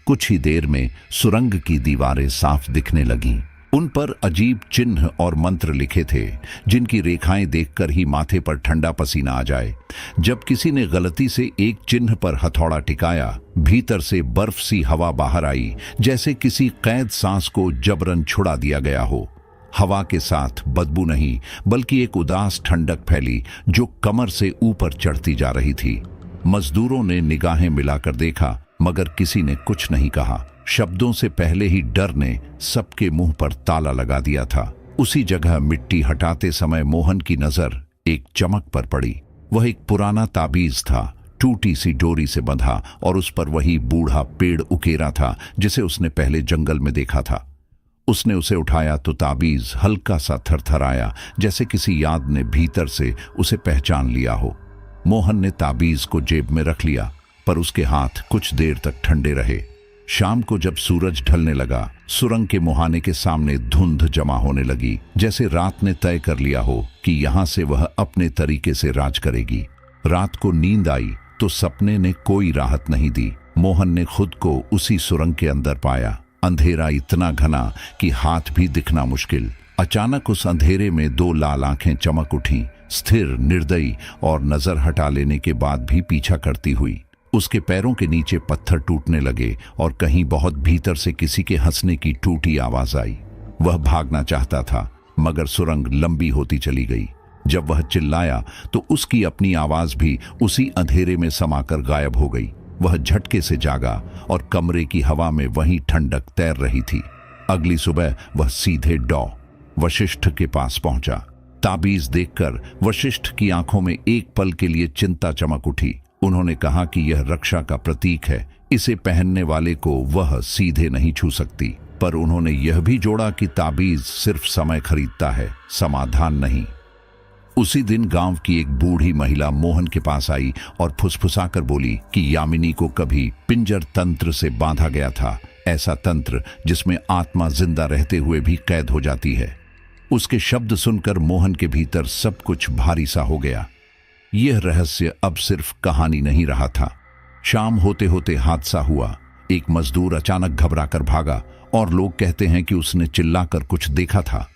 Speaker 1: कुछ ही देर में सुरंग की दीवारें साफ दिखने लगीं। उन पर अजीब चिन्ह और मंत्र लिखे थे, जिनकी रेखाएं देखकर ही माथे पर ठंडा पसीना आ जाए। जब किसी ने गलती से एक चिन्ह पर हथौड़ा टिकाया, भीतर से बर्फ सी हवा बाहर आई, जैसे किसी कैद सांस को जबरन छुड़ा दिया गया हो। हवा के साथ बदबू नहीं, बल्कि एक उदास ठंडक फैली जो कमर से ऊपर चढ़ती जा रही थी। मजदूरों ने निगाहें मिलाकर देखा, मगर किसी ने कुछ नहीं कहा। शब्दों से पहले ही डर ने सबके मुंह पर ताला लगा दिया था। उसी जगह मिट्टी हटाते समय मोहन की नजर एक चमक पर पड़ी। वह एक पुराना ताबीज था, टूटी सी डोरी से बंधा, और उस पर वही बूढ़ा पेड़ उकेरा था जिसे उसने पहले जंगल में देखा था। उसने उसे उठाया तो ताबीज हल्का सा थरथराया, जैसे किसी याद ने भीतर से उसे पहचान लिया हो। मोहन ने ताबीज को जेब में रख लिया, पर उसके हाथ कुछ देर तक ठंडे रहे। शाम को जब सूरज ढलने लगा, सुरंग के मुहाने के सामने धुंध जमा होने लगी, जैसे रात ने तय कर लिया हो कि यहां से वह अपने तरीके से राज करेगी। रात को नींद आई तो सपने ने कोई राहत नहीं दी। मोहन ने खुद को उसी सुरंग के अंदर पाया। अंधेरा इतना घना कि हाथ भी दिखना मुश्किल। अचानक उस अंधेरे में दो लाल आंखें चमक उठीं, स्थिर, निर्दयी और नजर हटा लेने के बाद भी पीछा करती हुई। उसके पैरों के नीचे पत्थर टूटने लगे और कहीं बहुत भीतर से किसी के हंसने की टूटी आवाज आई। वह भागना चाहता था, मगर सुरंग लंबी होती चली गई। जब वह चिल्लाया तो उसकी अपनी आवाज भी उसी अंधेरे में समाकर गायब हो गई। वह झटके से जागा और कमरे की हवा में वही ठंडक तैर रही थी। अगली सुबह वह सीधे डॉ वशिष्ठ के पास पहुंचा। ताबीज देखकर वशिष्ठ की आंखों में एक पल के लिए चिंता चमक उठी। उन्होंने कहा कि यह रक्षा का प्रतीक है, इसे पहनने वाले को वह सीधे नहीं छू सकती। पर उन्होंने यह भी जोड़ा कि ताबीज सिर्फ समय खरीदता है, समाधान नहीं। उसी दिन गांव की एक बूढ़ी महिला मोहन के पास आई और फुसफुसाकर बोली कि यामिनी को कभी पिंजर तंत्र से बांधा गया था, ऐसा तंत्र जिसमें आत्मा जिंदा रहते हुए भी कैद हो जाती है। उसके शब्द सुनकर मोहन के भीतर सब कुछ भारी सा हो गया। यह रहस्य अब सिर्फ कहानी नहीं रहा था। शाम होते होते हादसा हुआ। एक मजदूर अचानक घबराकर भागा और लोग कहते हैं कि उसने चिल्लाकर कुछ देखा था।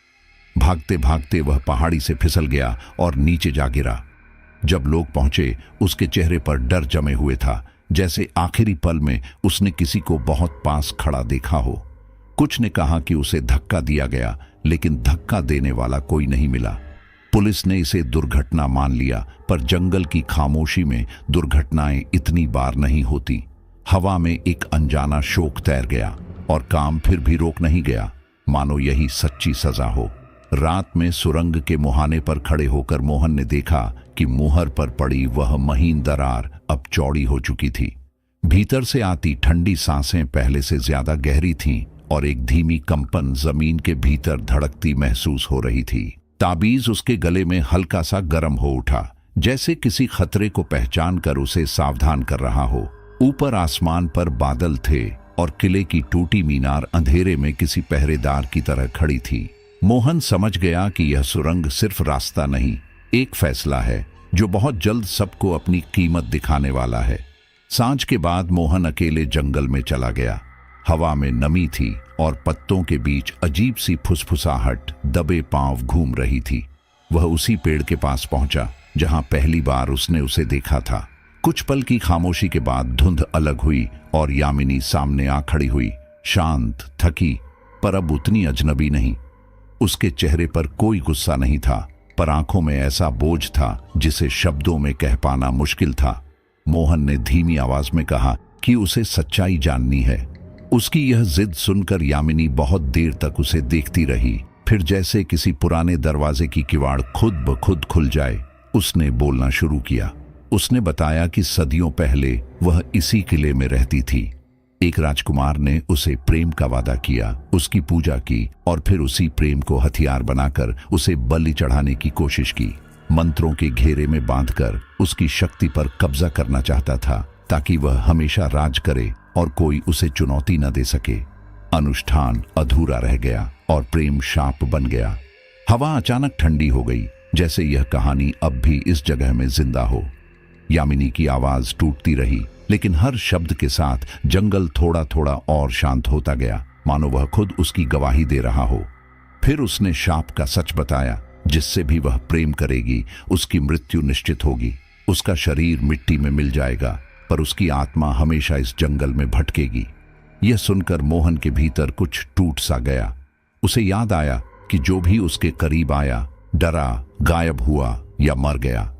Speaker 1: भागते भागते वह पहाड़ी से फिसल गया और नीचे जा गिरा। जब लोग पहुंचे, उसके चेहरे पर डर जमे हुए था, जैसे आखिरी पल में उसने किसी को बहुत पास खड़ा देखा हो। कुछ ने कहा कि उसे धक्का दिया गया, लेकिन धक्का देने वाला कोई नहीं मिला। पुलिस ने इसे दुर्घटना मान लिया, पर जंगल की खामोशी में दुर्घटनाएं इतनी बार नहीं होती। हवा में एक अनजाना शोक तैर गया और काम फिर भी रोक नहीं गया, मानो यही सच्ची सजा हो। रात में सुरंग के मुहाने पर खड़े होकर मोहन ने देखा कि मुहर पर पड़ी वह महीन दरार अब चौड़ी हो चुकी थी। भीतर से आती ठंडी सांसें पहले से ज्यादा गहरी थीं और एक धीमी कंपन जमीन के भीतर धड़कती महसूस हो रही थी। ताबीज उसके गले में हल्का सा गर्म हो उठा, जैसे किसी खतरे को पहचान कर उसे सावधान कर रहा हो। ऊपर आसमान पर बादल थे और किले की टूटी मीनार अंधेरे में किसी पहरेदार की तरह खड़ी थी। मोहन समझ गया कि यह सुरंग सिर्फ रास्ता नहीं, एक फैसला है जो बहुत जल्द सबको अपनी कीमत दिखाने वाला है। सांझ के बाद मोहन अकेले जंगल में चला गया। हवा में नमी थी और पत्तों के बीच अजीब सी फुसफुसाहट दबे पांव घूम रही थी। वह उसी पेड़ के पास पहुंचा जहां पहली बार उसने उसे देखा था। कुछ पल की खामोशी के बाद धुंध अलग हुई और यामिनी सामने आ खड़ी हुई, शांत, थकी, पर अब उतनी अजनबी नहीं। उसके चेहरे पर कोई गुस्सा नहीं था, पर आंखों में ऐसा बोझ था जिसे शब्दों में कह पाना मुश्किल था। मोहन ने धीमी आवाज में कहा कि उसे सच्चाई जाननी है। उसकी यह जिद सुनकर यामिनी बहुत देर तक उसे देखती रही। फिर जैसे किसी पुराने दरवाजे की किवाड़ खुद ब खुद खुल जाए, उसने बोलना शुरू किया। उसने बताया कि सदियों पहले वह इसी किले में रहती थी। एक राजकुमार ने उसे प्रेम का वादा किया, उसकी पूजा की और फिर उसी प्रेम को हथियार बनाकर उसे बलि चढ़ाने की कोशिश की। मंत्रों के घेरे में बांधकर उसकी शक्ति पर कब्जा करना चाहता था, ताकि वह हमेशा राज करे और कोई उसे चुनौती न दे सके। अनुष्ठान अधूरा रह गया और प्रेम शाप बन गया। हवा अचानक ठंडी हो गई, जैसे यह कहानी अब भी इस जगह में जिंदा हो। यामिनी की आवाज टूटती रही, लेकिन हर शब्द के साथ जंगल थोड़ा थोड़ा और शांत होता गया, मानो वह खुद उसकी गवाही दे रहा हो। फिर उसने शाप का सच बताया, जिससे भी वह प्रेम करेगी उसकी मृत्यु निश्चित होगी। उसका शरीर मिट्टी में मिल जाएगा, पर उसकी आत्मा हमेशा इस जंगल में भटकेगी। यह सुनकर मोहन के भीतर कुछ टूट सा गया। उसे याद आया कि जो भी उसके करीब आया, डरा, गायब हुआ या मर गया।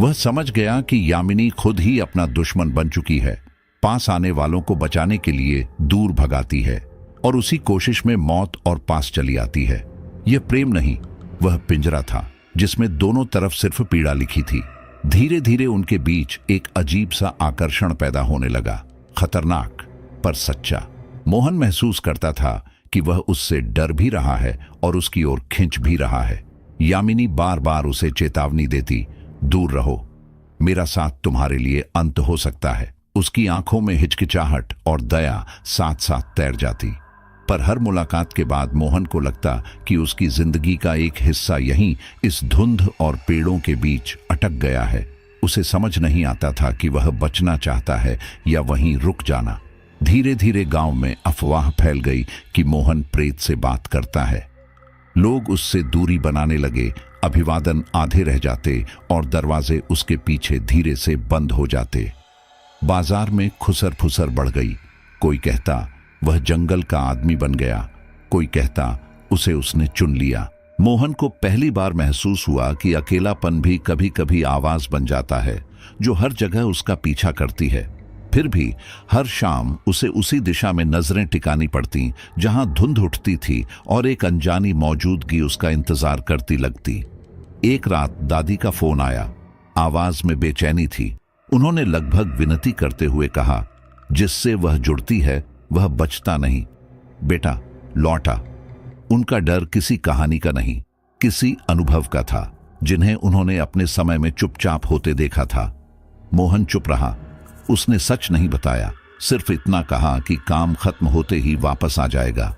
Speaker 1: वह समझ गया कि यामिनी खुद ही अपना दुश्मन बन चुकी है। पास आने वालों को बचाने के लिए दूर भगाती है और उसी कोशिश में मौत और पास चली आती है। यह प्रेम नहीं, वह पिंजरा था जिसमें दोनों तरफ सिर्फ पीड़ा लिखी थी। धीरे धीरे उनके बीच एक अजीब सा आकर्षण पैदा होने लगा, खतरनाक पर सच्चा। मोहन महसूस करता था कि वह उससे डर भी रहा है और उसकी ओर खिंच भी रहा है। यामिनी बार बार उसे चेतावनी देती, दूर रहो, मेरा साथ तुम्हारे लिए अंत हो सकता है। उसकी आंखों में हिचकिचाहट और दया साथ साथ तैर जाती। पर हर मुलाकात के बाद मोहन को लगता कि उसकी जिंदगी का एक हिस्सा यहीं इस धुंध और पेड़ों के बीच अटक गया है। उसे समझ नहीं आता था कि वह बचना चाहता है या वहीं रुक जाना। धीरे धीरे गांव में अफवाह फैल गई कि मोहन प्रेत से बात करता है। लोग उससे दूरी बनाने लगे, अभिवादन आधे रह जाते और दरवाजे उसके पीछे धीरे से बंद हो जाते। बाजार में खुसर फुसर बढ़ गई। कोई कहता वह जंगल का आदमी बन गया, कोई कहता उसे उसने चुन लिया। मोहन को पहली बार महसूस हुआ कि अकेलापन भी कभी कभी आवाज बन जाता है, जो हर जगह उसका पीछा करती है। फिर भी हर शाम उसे उसी दिशा में नजरें टिकानी पड़ती जहां धुंध उठती थी और एक अनजानी मौजूदगी उसका इंतजार करती लगती। एक रात दादी का फोन आया। आवाज में बेचैनी थी। उन्होंने लगभग विनती करते हुए कहा, जिससे वह जुड़ती है वह बचता नहीं। बेटा लौटा। उनका डर किसी कहानी का नहीं, किसी अनुभव का था जिन्हें उन्होंने अपने समय में चुपचाप होते देखा था। मोहन चुप रहा। उसने सच नहीं बताया, सिर्फ इतना कहा कि काम खत्म होते ही वापस आ जाएगा।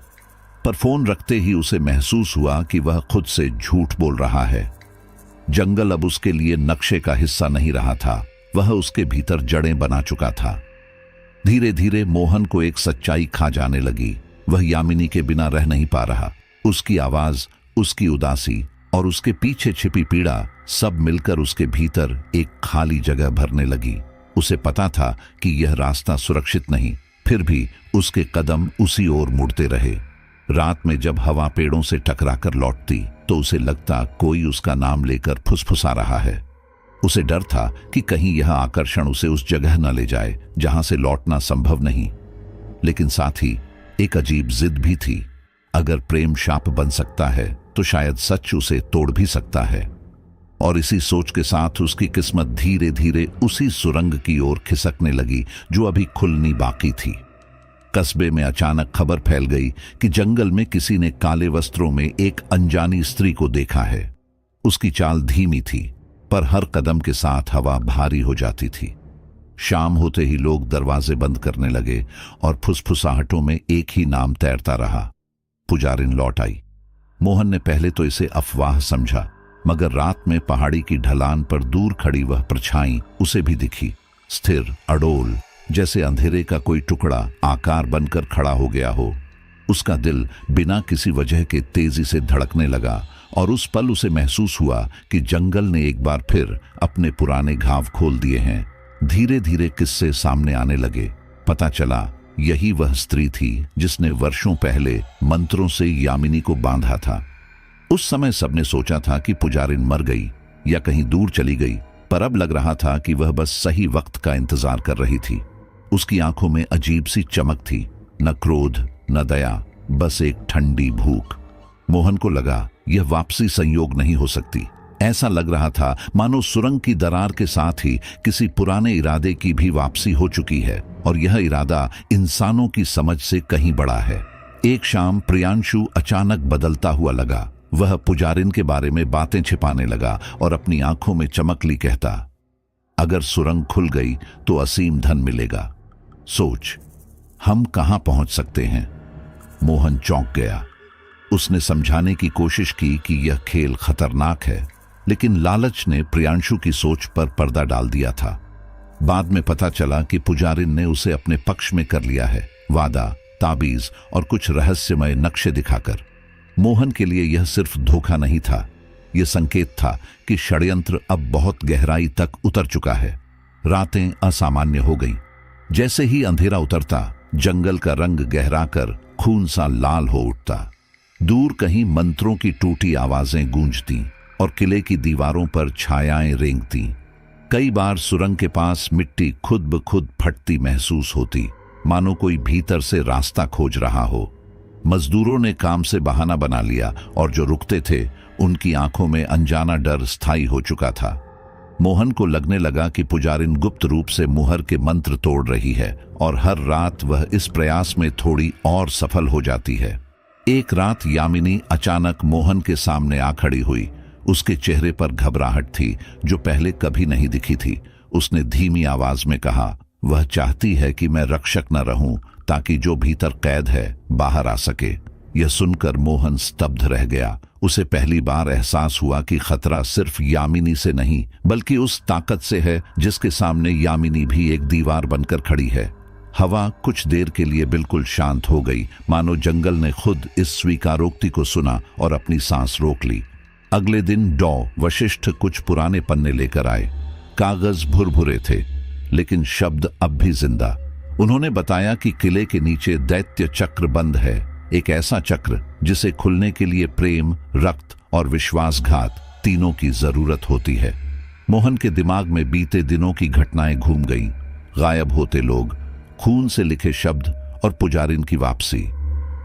Speaker 1: पर फोन रखते ही उसे महसूस हुआ कि वह खुद से झूठ बोल रहा है। जंगल अब उसके लिए नक्शे का हिस्सा नहीं रहा था, वह उसके भीतर जड़ें बना चुका था। धीरे धीरे मोहन को एक सच्चाई खा जाने लगी। वह यामिनी के बिना रह नहीं पा रहा। उसकी आवाज, उसकी उदासी और उसके पीछे छिपी पीड़ा सब मिलकर उसके भीतर एक खाली जगह भरने लगी। उसे पता था कि यह रास्ता सुरक्षित नहीं, फिर भी उसके कदम उसी ओर मुड़ते रहे। रात में जब हवा पेड़ों से टकराकर लौटती तो उसे लगता कोई उसका नाम लेकर फुसफुसा रहा है। उसे डर था कि कहीं यह आकर्षण उसे उस जगह न ले जाए जहां से लौटना संभव नहीं। लेकिन साथ ही एक अजीब जिद भी थी। अगर प्रेम शाप बन सकता है तो शायद सच उसे तोड़ भी सकता है। और इसी सोच के साथ उसकी किस्मत धीरे धीरे उसी सुरंग की ओर खिसकने लगी जो अभी खुलनी बाकी थी। कस्बे में अचानक खबर फैल गई कि जंगल में किसी ने काले वस्त्रों में एक अनजानी स्त्री को देखा है। उसकी चाल धीमी थी, पर हर कदम के साथ हवा भारी हो जाती थी। शाम होते ही लोग दरवाजे बंद करने लगे और फुसफुसाहटों में एक ही नाम तैरता रहा, पुजारिन लौट आई। मोहन ने पहले तो इसे अफवाह समझा, मगर रात में पहाड़ी की ढलान पर दूर खड़ी वह परछाई उसे भी दिखी, स्थिर, अडोल, जैसे अंधेरे का कोई टुकड़ा आकार बनकर खड़ा हो गया हो। उसका दिल बिना किसी वजह के तेजी से धड़कने लगा और उस पल उसे महसूस हुआ कि जंगल ने एक बार फिर अपने पुराने घाव खोल दिए हैं। धीरे धीरे किस्से सामने आने लगे। पता चला यही वह स्त्री थी जिसने वर्षों पहले मंत्रों से यामिनी को बांधा था। उस समय सबने सोचा था कि पुजारिन मर गई या कहीं दूर चली गई, पर अब लग रहा था कि वह बस सही वक्त का इंतजार कर रही थी। उसकी आंखों में अजीब सी चमक थी, न क्रोध न दया, बस एक ठंडी भूख। मोहन को लगा यह वापसी संयोग नहीं हो सकती। ऐसा लग रहा था मानो सुरंग की दरार के साथ ही किसी पुराने इरादे की भी वापसी हो चुकी है, और यह इरादा इंसानों की समझ से कहीं बड़ा है। एक शाम प्रियांशु अचानक बदलता हुआ लगा। वह पुजारिन के बारे में बातें छिपाने लगा और अपनी आंखों में चमक ली कहता, अगर सुरंग खुल गई तो असीम धन मिलेगा। सोच, हम कहां पहुंच सकते हैं। मोहन चौंक गया। उसने समझाने की कोशिश की कि यह खेल खतरनाक है, लेकिन लालच ने प्रियांशु की सोच पर पर्दा डाल दिया था। बाद में पता चला कि पुजारिन ने उसे अपने पक्ष में कर लिया है, वादा, ताबीज और कुछ रहस्यमय नक्शे दिखाकर। मोहन के लिए यह सिर्फ धोखा नहीं था, यह संकेत था कि षड्यंत्र अब बहुत गहराई तक उतर चुका है। रातें असामान्य हो गईं। जैसे ही अंधेरा उतरता, जंगल का रंग गहराकर खून सा लाल हो उठता। दूर कहीं मंत्रों की टूटी आवाजें गूंजती और किले की दीवारों पर छायाएं रेंगती। कई बार सुरंग के पास मिट्टी खुद ब खुद फटती महसूस होती, मानो कोई भीतर से रास्ता खोज रहा हो। मजदूरों ने काम से बहाना बना लिया और जो रुकते थे उनकी आंखों में अनजाना डर स्थायी हो चुका था। मोहन को लगने लगा कि पुजारिन गुप्त रूप से मुहर के मंत्र तोड़ रही है और हर रात वह इस प्रयास में थोड़ी और सफल हो जाती है। एक रात यामिनी अचानक मोहन के सामने आ खड़ी हुई। उसके चेहरे पर घबराहट थी जो पहले कभी नहीं दिखी थी। उसने धीमी आवाज में कहा, वह चाहती है कि मैं रक्षक न रहूं ताकि जो भीतर कैद है बाहर आ सके। यह सुनकर मोहन स्तब्ध रह गया। उसे पहली बार एहसास हुआ कि खतरा सिर्फ यामिनी से नहीं बल्कि उस ताकत से है जिसके सामने यामिनी भी एक दीवार बनकर खड़ी है। हवा कुछ देर के लिए बिल्कुल शांत हो गई, मानो जंगल ने खुद इस स्वीकारोक्ति को सुना और अपनी सांस रोक ली। अगले दिन वशिष्ठ कुछ पुराने पन्ने लेकर आए। कागज भुरभुरे थे, लेकिन शब्द अब भी जिंदा। उन्होंने बताया कि किले के नीचे दैत्य चक्र बंद है, एक ऐसा चक्र जिसे खुलने के लिए प्रेम, रक्त और विश्वासघात तीनों की जरूरत होती है। मोहन के दिमाग में बीते दिनों की घटनाएं घूम गईं। गायब होते लोग, खून से लिखे शब्द और पुजारिन की वापसी।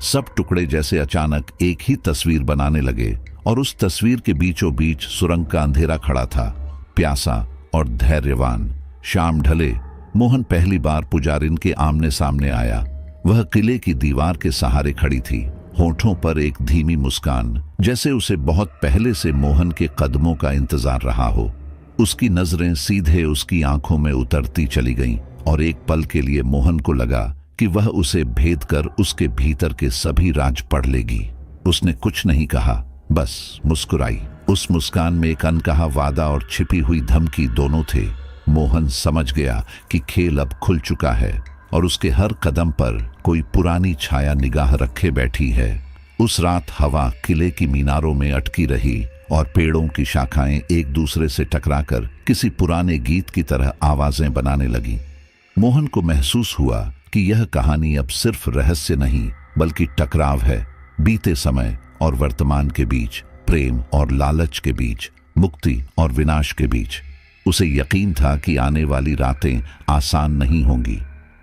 Speaker 1: सब टुकड़े जैसे अचानक एक ही तस्वीर बनाने लगे और उस तस्वीर के बीचों बीच सुरंग का अंधेरा खड़ा था, प्यासा और धैर्यवान। शाम ढले, मोहन पहली बार पुजारिन के आमने सामने आया। वह किले की दीवार के सहारे खड़ी थी, होठों पर एक धीमी मुस्कान, जैसे उसे बहुत पहले से मोहन के कदमों का इंतजार रहा हो। उसकी नजरें सीधे उसकी आंखों में उतरती चली गईं और एक पल के लिए मोहन को लगा कि वह उसे भेद कर उसके भीतर के सभी राज पढ़ लेगी। उसने कुछ नहीं कहा, बस मुस्कुराई। उस मुस्कान में एक अनकहा वादा और छिपी हुई धमकी दोनों थे। मोहन समझ गया कि खेल अब खुल चुका है और उसके हर कदम पर कोई पुरानी छाया निगाह रखे बैठी है। उस रात हवा किले की मीनारों में अटकी रही और पेड़ों की शाखाएं एक दूसरे से टकराकर किसी पुराने गीत की तरह आवाजें बनाने लगीं। मोहन को महसूस हुआ कि यह कहानी अब सिर्फ रहस्य नहीं बल्कि टकराव है, बीते समय और वर्तमान के बीच, प्रेम और लालच के बीच, मुक्ति और विनाश के बीच। उसे यकीन था कि आने वाली रातें आसान नहीं होंगी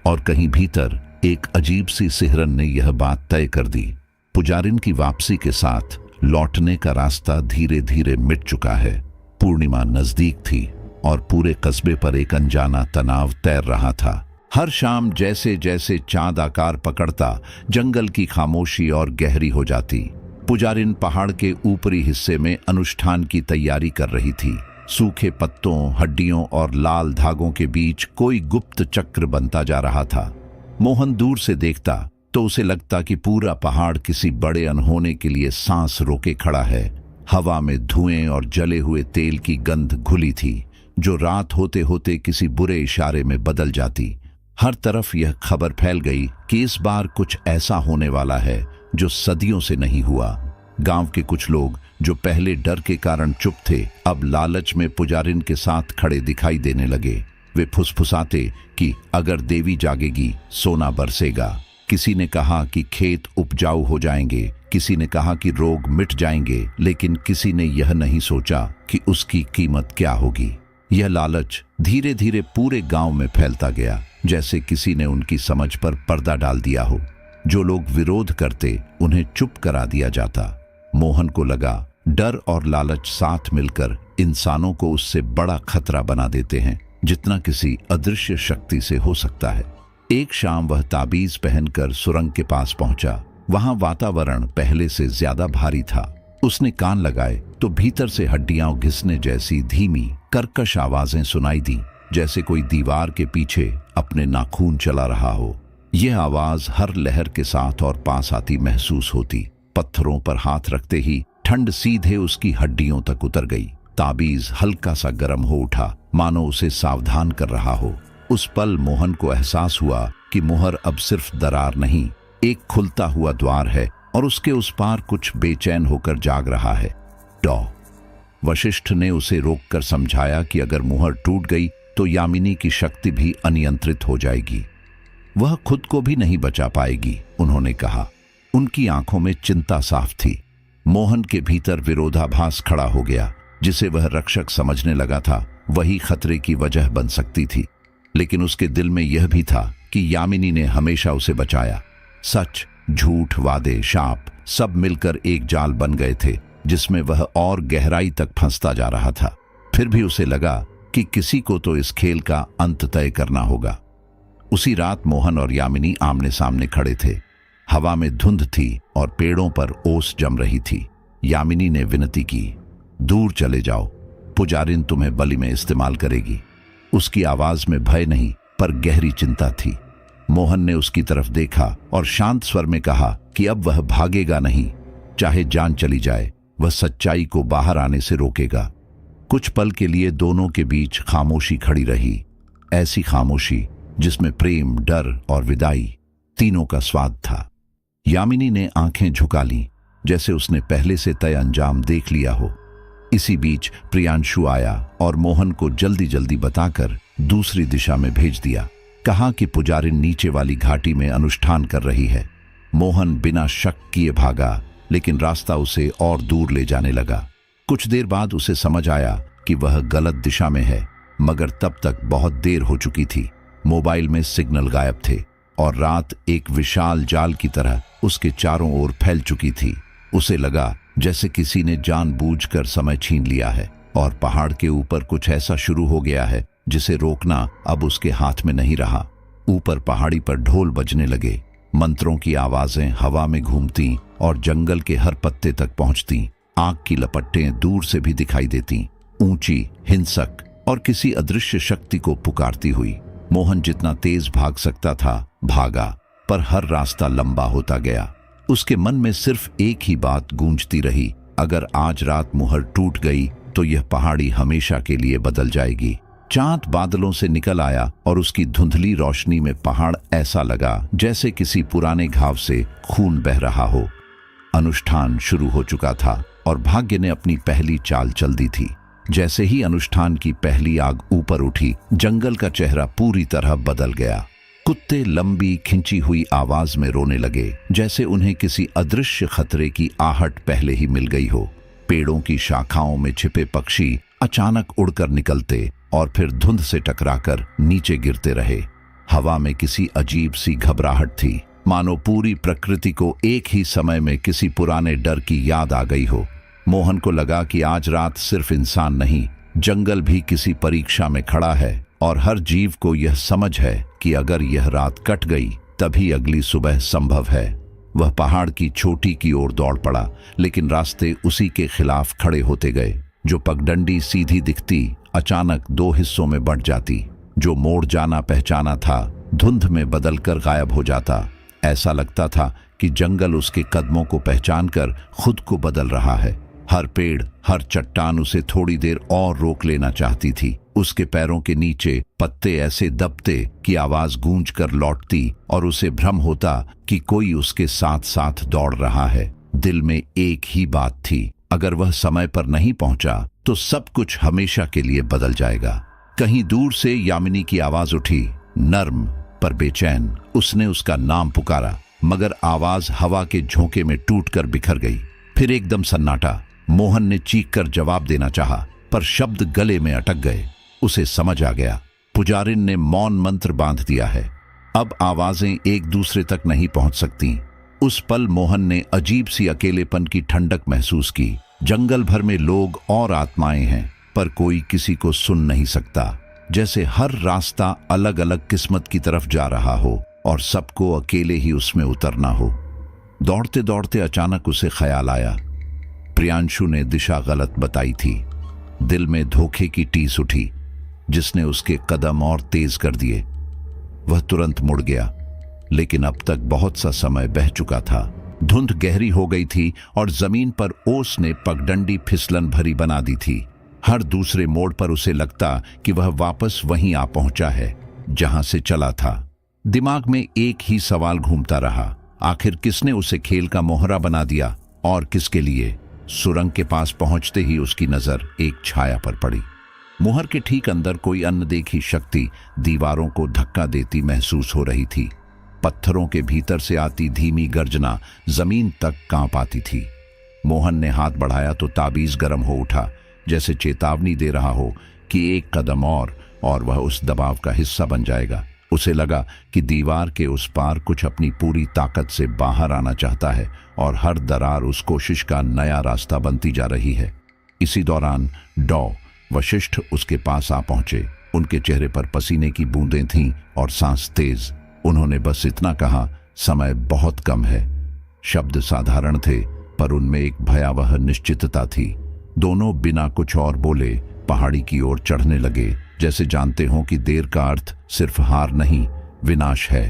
Speaker 1: और कहीं भीतर एक अजीब सी सिहरन ने यह बात तय कर दी। पुजारिन की वापसी के साथ लौटने का रास्ता धीरे धीरे मिट चुका है। पूर्णिमा नजदीक थी और पूरे कस्बे पर एक अनजाना तनाव तैर रहा था। हर शाम जैसे जैसे चांद आकार पकड़ता, जंगल की खामोशी और गहरी हो जाती। पुजारिन पहाड़ के ऊपरी हिस्से में अनुष्ठान की तैयारी कर रही थी। सूखे पत्तों, हड्डियों और लाल धागों के बीच कोई गुप्त चक्र बनता जा रहा था। मोहन दूर से देखता तो उसे लगता कि पूरा पहाड़ किसी बड़े अनहोने के लिए सांस रोके खड़ा है। हवा में धुएं और जले हुए तेल की गंध घुली थी, जो रात होते होते किसी बुरे इशारे में बदल जाती। हर तरफ यह खबर फैल गई कि इस बार कुछ ऐसा होने वाला है जो सदियों से नहीं हुआ। गांव के कुछ लोग जो पहले डर के कारण चुप थे, अब लालच में पुजारिन के साथ खड़े दिखाई देने लगे। वे फुसफुसाते कि अगर देवी जागेगी सोना बरसेगा। किसी ने कहा कि खेत उपजाऊ हो जाएंगे, किसी ने कहा कि रोग मिट जाएंगे, लेकिन किसी ने यह नहीं सोचा कि उसकी कीमत क्या होगी। यह लालच धीरे धीरे पूरे गांव में फैलता गया, जैसे किसी ने उनकी समझ पर पर्दा डाल दिया हो। जो लोग विरोध करते उन्हें चुप करा दिया जाता। मोहन को लगा डर और लालच साथ मिलकर इंसानों को उससे बड़ा खतरा बना देते हैं जितना किसी अदृश्य शक्ति से हो सकता है। एक शाम वह ताबीज पहनकर सुरंग के पास पहुंचा। वहां वातावरण पहले से ज्यादा भारी था। उसने कान लगाए तो भीतर से हड्डियां घिसने जैसी धीमी कर्कश आवाजें सुनाई दी, जैसे कोई दीवार के पीछे अपने नाखून चला रहा हो। यह आवाज हर लहर के साथ और पास आती महसूस होती। पत्थरों पर हाथ रखते ही ठंड सीधे उसकी हड्डियों तक उतर गई। ताबीज हल्का सा गर्म हो उठा, मानो उसे सावधान कर रहा हो। उस पल मोहन को एहसास हुआ कि मुहर अब सिर्फ दरार नहीं, एक खुलता हुआ द्वार है और उसके उस पार कुछ बेचैन होकर जाग रहा है। डॉ वशिष्ठ ने उसे रोककर समझाया कि अगर मुहर टूट गई तो यामिनी की शक्ति भी अनियंत्रित हो जाएगी। वह खुद को भी नहीं बचा पाएगी, उन्होंने कहा। उनकी आंखों में चिंता साफ थी। मोहन के भीतर विरोधाभास खड़ा हो गया। जिसे वह रक्षक समझने लगा था वही खतरे की वजह बन सकती थी। लेकिन उसके दिल में यह भी था कि यामिनी ने हमेशा उसे बचाया। सच, झूठ, वादे, शाप सब मिलकर एक जाल बन गए थे जिसमें वह और गहराई तक फंसता जा रहा था। फिर भी उसे लगा कि किसी को तो इस खेल का अंत तय करना होगा। उसी रात मोहन और यामिनी आमने सामने खड़े थे। हवा में धुंध थी और पेड़ों पर ओस जम रही थी। यामिनी ने विनती की, दूर चले जाओ, पुजारिन तुम्हें बलि में इस्तेमाल करेगी। उसकी आवाज में भय नहीं पर गहरी चिंता थी। मोहन ने उसकी तरफ देखा और शांत स्वर में कहा कि अब वह भागेगा नहीं, चाहे जान चली जाए, वह सच्चाई को बाहर आने से रोकेगा। कुछ पल के लिए दोनों के बीच खामोशी खड़ी रही, ऐसी खामोशी जिसमें प्रेम, डर और विदाई तीनों का स्वाद था। यामिनी ने आंखें झुका लीं, जैसे उसने पहले से तय अंजाम देख लिया हो। इसी बीच प्रियांशु आया और मोहन को जल्दी जल्दी बताकर दूसरी दिशा में भेज दिया। कहा कि पुजारिन नीचे वाली घाटी में अनुष्ठान कर रही है। मोहन बिना शक किए भागा, लेकिन रास्ता उसे और दूर ले जाने लगा। कुछ देर बाद उसे समझ आया कि वह गलत दिशा में है, मगर तब तक बहुत देर हो चुकी थी। मोबाइल में सिग्नल गायब थे और रात एक विशाल जाल की तरह उसके चारों ओर फैल चुकी थी। उसे लगा जैसे किसी ने जानबूझकर समय छीन लिया है और पहाड़ के ऊपर कुछ ऐसा शुरू हो गया है जिसे रोकना अब उसके हाथ में नहीं रहा। ऊपर पहाड़ी पर ढोल बजने लगे, मंत्रों की आवाजें हवा में घूमती और जंगल के हर पत्ते तक पहुंचती। आग की लपटें दूर से भी दिखाई देती, ऊंची, हिंसक और किसी अदृश्य शक्ति को पुकारती हुई। मोहन जितना तेज भाग सकता था भागा, पर हर रास्ता लंबा होता गया। उसके मन में सिर्फ एक ही बात गूंजती रही, अगर आज रात मुहर टूट गई तो यह पहाड़ी हमेशा के लिए बदल जाएगी। चांद बादलों से निकल आया और उसकी धुंधली रोशनी में पहाड़ ऐसा लगा जैसे किसी पुराने घाव से खून बह रहा हो। अनुष्ठान शुरू हो चुका था और भाग्य ने अपनी पहली चाल चल दी थी। जैसे ही अनुष्ठान की पहली आग ऊपर उठी, जंगल का चेहरा पूरी तरह बदल गया। कुत्ते लंबी खिंची हुई आवाज में रोने लगे, जैसे उन्हें किसी अदृश्य खतरे की आहट पहले ही मिल गई हो। पेड़ों की शाखाओं में छिपे पक्षी अचानक उड़कर निकलते और फिर धुंध से टकराकर नीचे गिरते रहे। हवा में किसी अजीब सी घबराहट थी, मानो पूरी प्रकृति को एक ही समय में किसी पुराने डर की याद आ गई हो। मोहन को लगा कि आज रात सिर्फ इंसान नहीं, जंगल भी किसी परीक्षा में खड़ा है और हर जीव को यह समझ है कि अगर यह रात कट गई तभी अगली सुबह संभव है। वह पहाड़ की चोटी की ओर दौड़ पड़ा, लेकिन रास्ते उसी के खिलाफ खड़े होते गए। जो पगडंडी सीधी दिखती अचानक दो हिस्सों में बंट जाती, जो मोड़ जाना पहचाना था धुंध में बदलकर गायब हो जाता। ऐसा लगता था कि जंगल उसके कदमों को पहचानकर खुद को बदल रहा है। हर पेड़, हर चट्टान उसे थोड़ी देर और रोक लेना चाहती थी। उसके पैरों के नीचे पत्ते ऐसे दबते कि आवाज गूंज कर लौटती और उसे भ्रम होता कि कोई उसके साथ साथ दौड़ रहा है। दिल में एक ही बात थी, अगर वह समय पर नहीं पहुंचा तो सब कुछ हमेशा के लिए बदल जाएगा। कहीं दूर से यामिनी की आवाज उठी, नर्म पर बेचैन। उसने उसका नाम पुकारा, मगर आवाज हवा के झोंके में टूटकर बिखर गई। फिर एकदम सन्नाटा। मोहन ने चीख कर जवाब देना चाहा, पर शब्द गले में अटक गए। उसे समझ आ गया, पुजारिन ने मौन मंत्र बांध दिया है। अब आवाजें एक दूसरे तक नहीं पहुंच सकती। उस पल मोहन ने अजीब सी अकेलेपन की ठंडक महसूस की। जंगल भर में लोग और आत्माएं हैं, पर कोई किसी को सुन नहीं सकता। जैसे हर रास्ता अलग अलग किस्मत की तरफ जा रहा हो और सबको अकेले ही उसमें उतरना हो। दौड़ते दौड़ते अचानक उसे ख्याल आया, प्रियांशु ने दिशा गलत बताई थी। दिल में धोखे की टीस उठी, जिसने उसके कदम और तेज कर दिए। वह तुरंत मुड़ गया, लेकिन अब तक बहुत सा समय बह चुका था। धुंध गहरी हो गई थी और जमीन पर ओस ने पगडंडी फिसलन भरी बना दी थी। हर दूसरे मोड़ पर उसे लगता कि वह वापस वहीं आ पहुंचा है जहां से चला था। दिमाग में एक ही सवाल घूमता रहा, आखिर किसने उसे खेल का मोहरा बना दिया और किसके लिए? सुरंग के पास पहुंचते ही उसकी नजर एक छाया पर पड़ी। मुहर के ठीक अंदर कोई अनदेखी शक्ति दीवारों को धक्का देती महसूस हो रही थी। पत्थरों के भीतर से आती धीमी गर्जना जमीन तक कांप आती थी। मोहन ने हाथ बढ़ाया तो ताबीज गर्म हो उठा, जैसे चेतावनी दे रहा हो कि एक कदम और वह उस दबाव का हिस्सा बन जाएगा। उसे लगा कि दीवार के उस पार कुछ अपनी पूरी ताकत से बाहर आना चाहता है और हर दरार उस कोशिश का नया रास्ता बनती जा रही है। इसी दौरान डॉ वशिष्ठ उसके पास आ पहुंचे। उनके चेहरे पर पसीने की बूंदें थीं और सांस तेज। उन्होंने बस इतना कहा, समय बहुत कम है। शब्द साधारण थे, पर उनमें एक भयावह निश्चितता थी। दोनों बिना कुछ और बोले पहाड़ी की ओर चढ़ने लगे, जैसे जानते हों कि देर का अर्थ सिर्फ हार नहीं, विनाश है।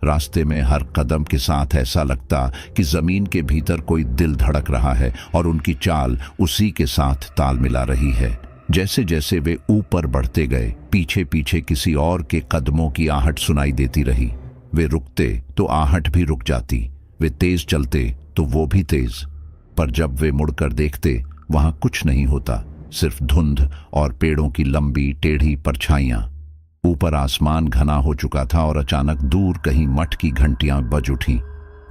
Speaker 1: रास्ते में हर कदम के साथ ऐसा लगता कि जमीन के भीतर कोई दिल धड़क रहा है और उनकी चाल उसी के साथ ताल मिला रही है। जैसे जैसे वे ऊपर बढ़ते गए, पीछे पीछे किसी और के कदमों की आहट सुनाई देती रही। वे रुकते तो आहट भी रुक जाती, वे तेज चलते तो वो भी तेज। पर जब वे मुड़कर देखते, वहां कुछ नहीं होता, सिर्फ धुंध और पेड़ों की लंबी टेढ़ी परछाइयां। ऊपर आसमान घना हो चुका था और अचानक दूर कहीं मठ की घंटियां बज उठी।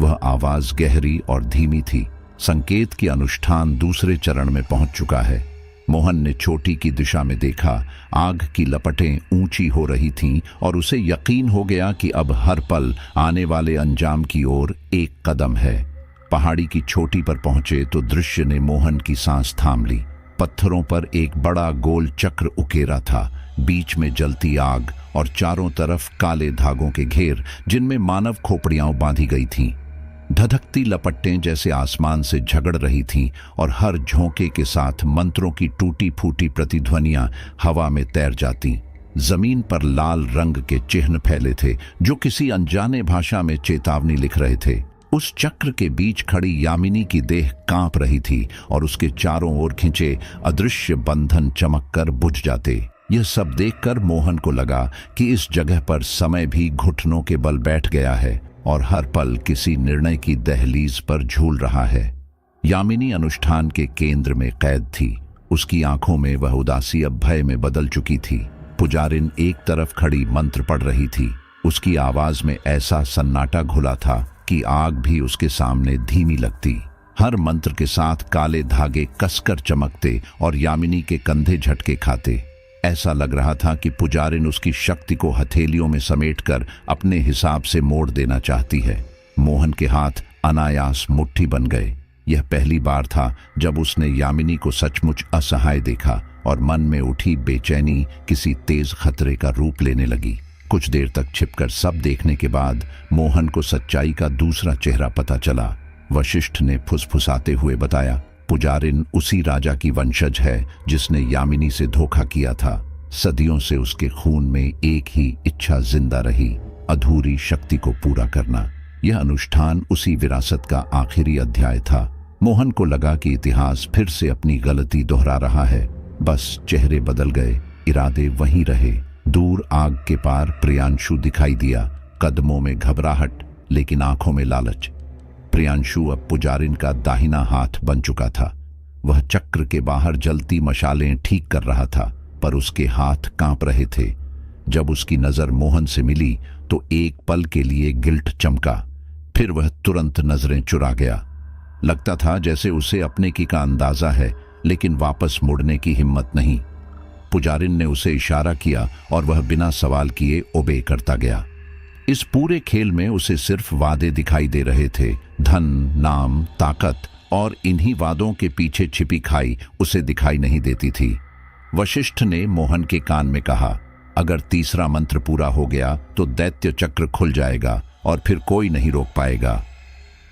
Speaker 1: वह आवाज गहरी और धीमी थी, संकेत कि अनुष्ठान दूसरे चरण में पहुंच चुका है। मोहन ने चोटी की दिशा में देखा। आग की लपटें ऊंची हो रही थीं और उसे यकीन हो गया कि अब हर पल आने वाले अंजाम की ओर एक कदम है। पहाड़ी की चोटी पर पहुंचे तो दृश्य ने मोहन की सांस थाम ली। पत्थरों पर एक बड़ा गोल चक्र उकेरा था, बीच में जलती आग और चारों तरफ काले धागों के घेर जिनमें मानव खोपड़ियां बांधी गई थीं। धधकती लपटें जैसे आसमान से झगड़ रही थीं और हर झोंके के साथ मंत्रों की टूटी फूटी प्रतिध्वनियां हवा में तैर जाती। जमीन पर लाल रंग के चिन्ह फैले थे जो किसी अनजाने भाषा में चेतावनी लिख रहे थे। उस चक्र के बीच खड़ी यामिनी की देह कांप रही थी और उसके चारों ओर खिंचे अदृश्य बंधन चमककर बुझ जाते। यह सब देखकर मोहन को लगा कि इस जगह पर समय भी घुटनों के बल बैठ गया है और हर पल किसी निर्णय की दहलीज पर झूल रहा है। यामिनी अनुष्ठान के केंद्र में कैद थी। उसकी आंखों में वह उदासी अब भय में बदल चुकी थी। पुजारिन एक तरफ खड़ी मंत्र पढ़ रही थी। उसकी आवाज में ऐसा सन्नाटा घुला था कि आग भी उसके सामने धीमी लगती। हर मंत्र के साथ काले धागे कसकर चमकते और यामिनी के कंधे झटके खाते। ऐसा लग रहा था कि पुजारिन उसकी शक्ति को हथेलियों में समेटकर अपने हिसाब से मोड़ देना चाहती है। मोहन के हाथ अनायास मुट्ठी बन गए। यह पहली बार था जब उसने यामिनी को सचमुच असहाय देखा और मन में उठी बेचैनी किसी तेज खतरे का रूप लेने लगी। कुछ देर तक छिपकर सब देखने के बाद मोहन को सच्चाई का दूसरा चेहरा पता चला। वशिष्ठ ने फुसफुसाते हुए बताया, पुजारिन उसी राजा की वंशज है जिसने यामिनी से धोखा किया था। सदियों से उसके खून में एक ही इच्छा जिंदा रही, अधूरी शक्ति को पूरा करना। यह अनुष्ठान उसी विरासत का आखिरी अध्याय था। मोहन को लगा कि इतिहास फिर से अपनी गलती दोहरा रहा है। बस चेहरे बदल गए, इरादे वहीं रहे। दूर आग के पार प्रियांशु दिखाई दिया, कदमों में घबराहट लेकिन आंखों में लालच। प्रियांशु अब पुजारिन का दाहिना हाथ बन चुका था। वह चक्र के बाहर जलती मशालें ठीक कर रहा था, पर उसके हाथ कांप रहे थे। जब उसकी नजर मोहन से मिली तो एक पल के लिए गिल्ट चमका, फिर वह तुरंत नजरें चुरा गया। लगता था जैसे उसे अपने की का अंदाजा है, लेकिन वापस मुड़ने की हिम्मत नहीं। पुजारिन ने उसे इशारा किया और वह बिना सवाल किए ओबे करता गया। इस पूरे खेल में उसे सिर्फ वादे दिखाई दे रहे थे, धन, नाम, ताकत, और इन्हीं वादों के पीछे छिपी खाई उसे दिखाई नहीं देती थी। वशिष्ठ ने मोहन के कान में कहा, अगर तीसरा मंत्र पूरा हो गया तो दैत्य चक्र खुल जाएगा और फिर कोई नहीं रोक पाएगा।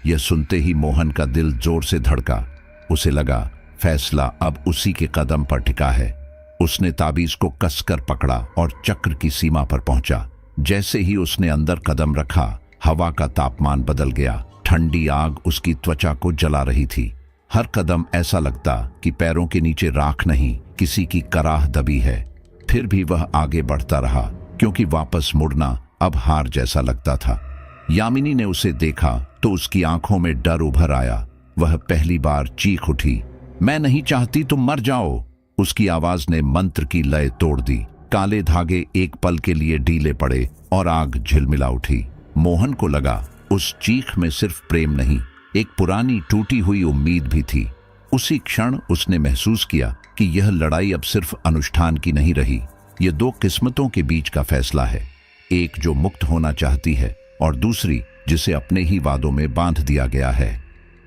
Speaker 1: यह सुनते ही मोहन का दिल जोर से धड़का। उसे लगा फैसला अब उसी के कदम पर टिका है। उसने ताबीज को कसकर पकड़ा और चक्र की सीमा पर पहुंचा। जैसे ही उसने अंदर कदम रखा, हवा का तापमान बदल गया। ठंडी आग उसकी त्वचा को जला रही थी। हर कदम ऐसा लगता कि पैरों के नीचे राख नहीं, किसी की कराह दबी है। फिर भी वह आगे बढ़ता रहा, क्योंकि वापस मुड़ना अब हार जैसा लगता था। यामिनी ने उसे देखा तो उसकी आंखों में डर उभर आया। वह पहली बार चीख उठी, मैं नहीं चाहती तुम मर जाओ। उसकी आवाज ने मंत्र की लय तोड़ दी। काले धागे एक पल के लिए ढीले पड़े और आग झिलमिला उठी। मोहन को लगा उस चीख में सिर्फ प्रेम नहीं, एक पुरानी टूटी हुई उम्मीद भी थी। उसी क्षण उसने महसूस किया कि यह लड़ाई अब सिर्फ अनुष्ठान की नहीं रही, ये दो किस्मतों के बीच का फैसला है। एक जो मुक्त होना चाहती है और दूसरी जिसे अपने ही वादों में बांध दिया गया है।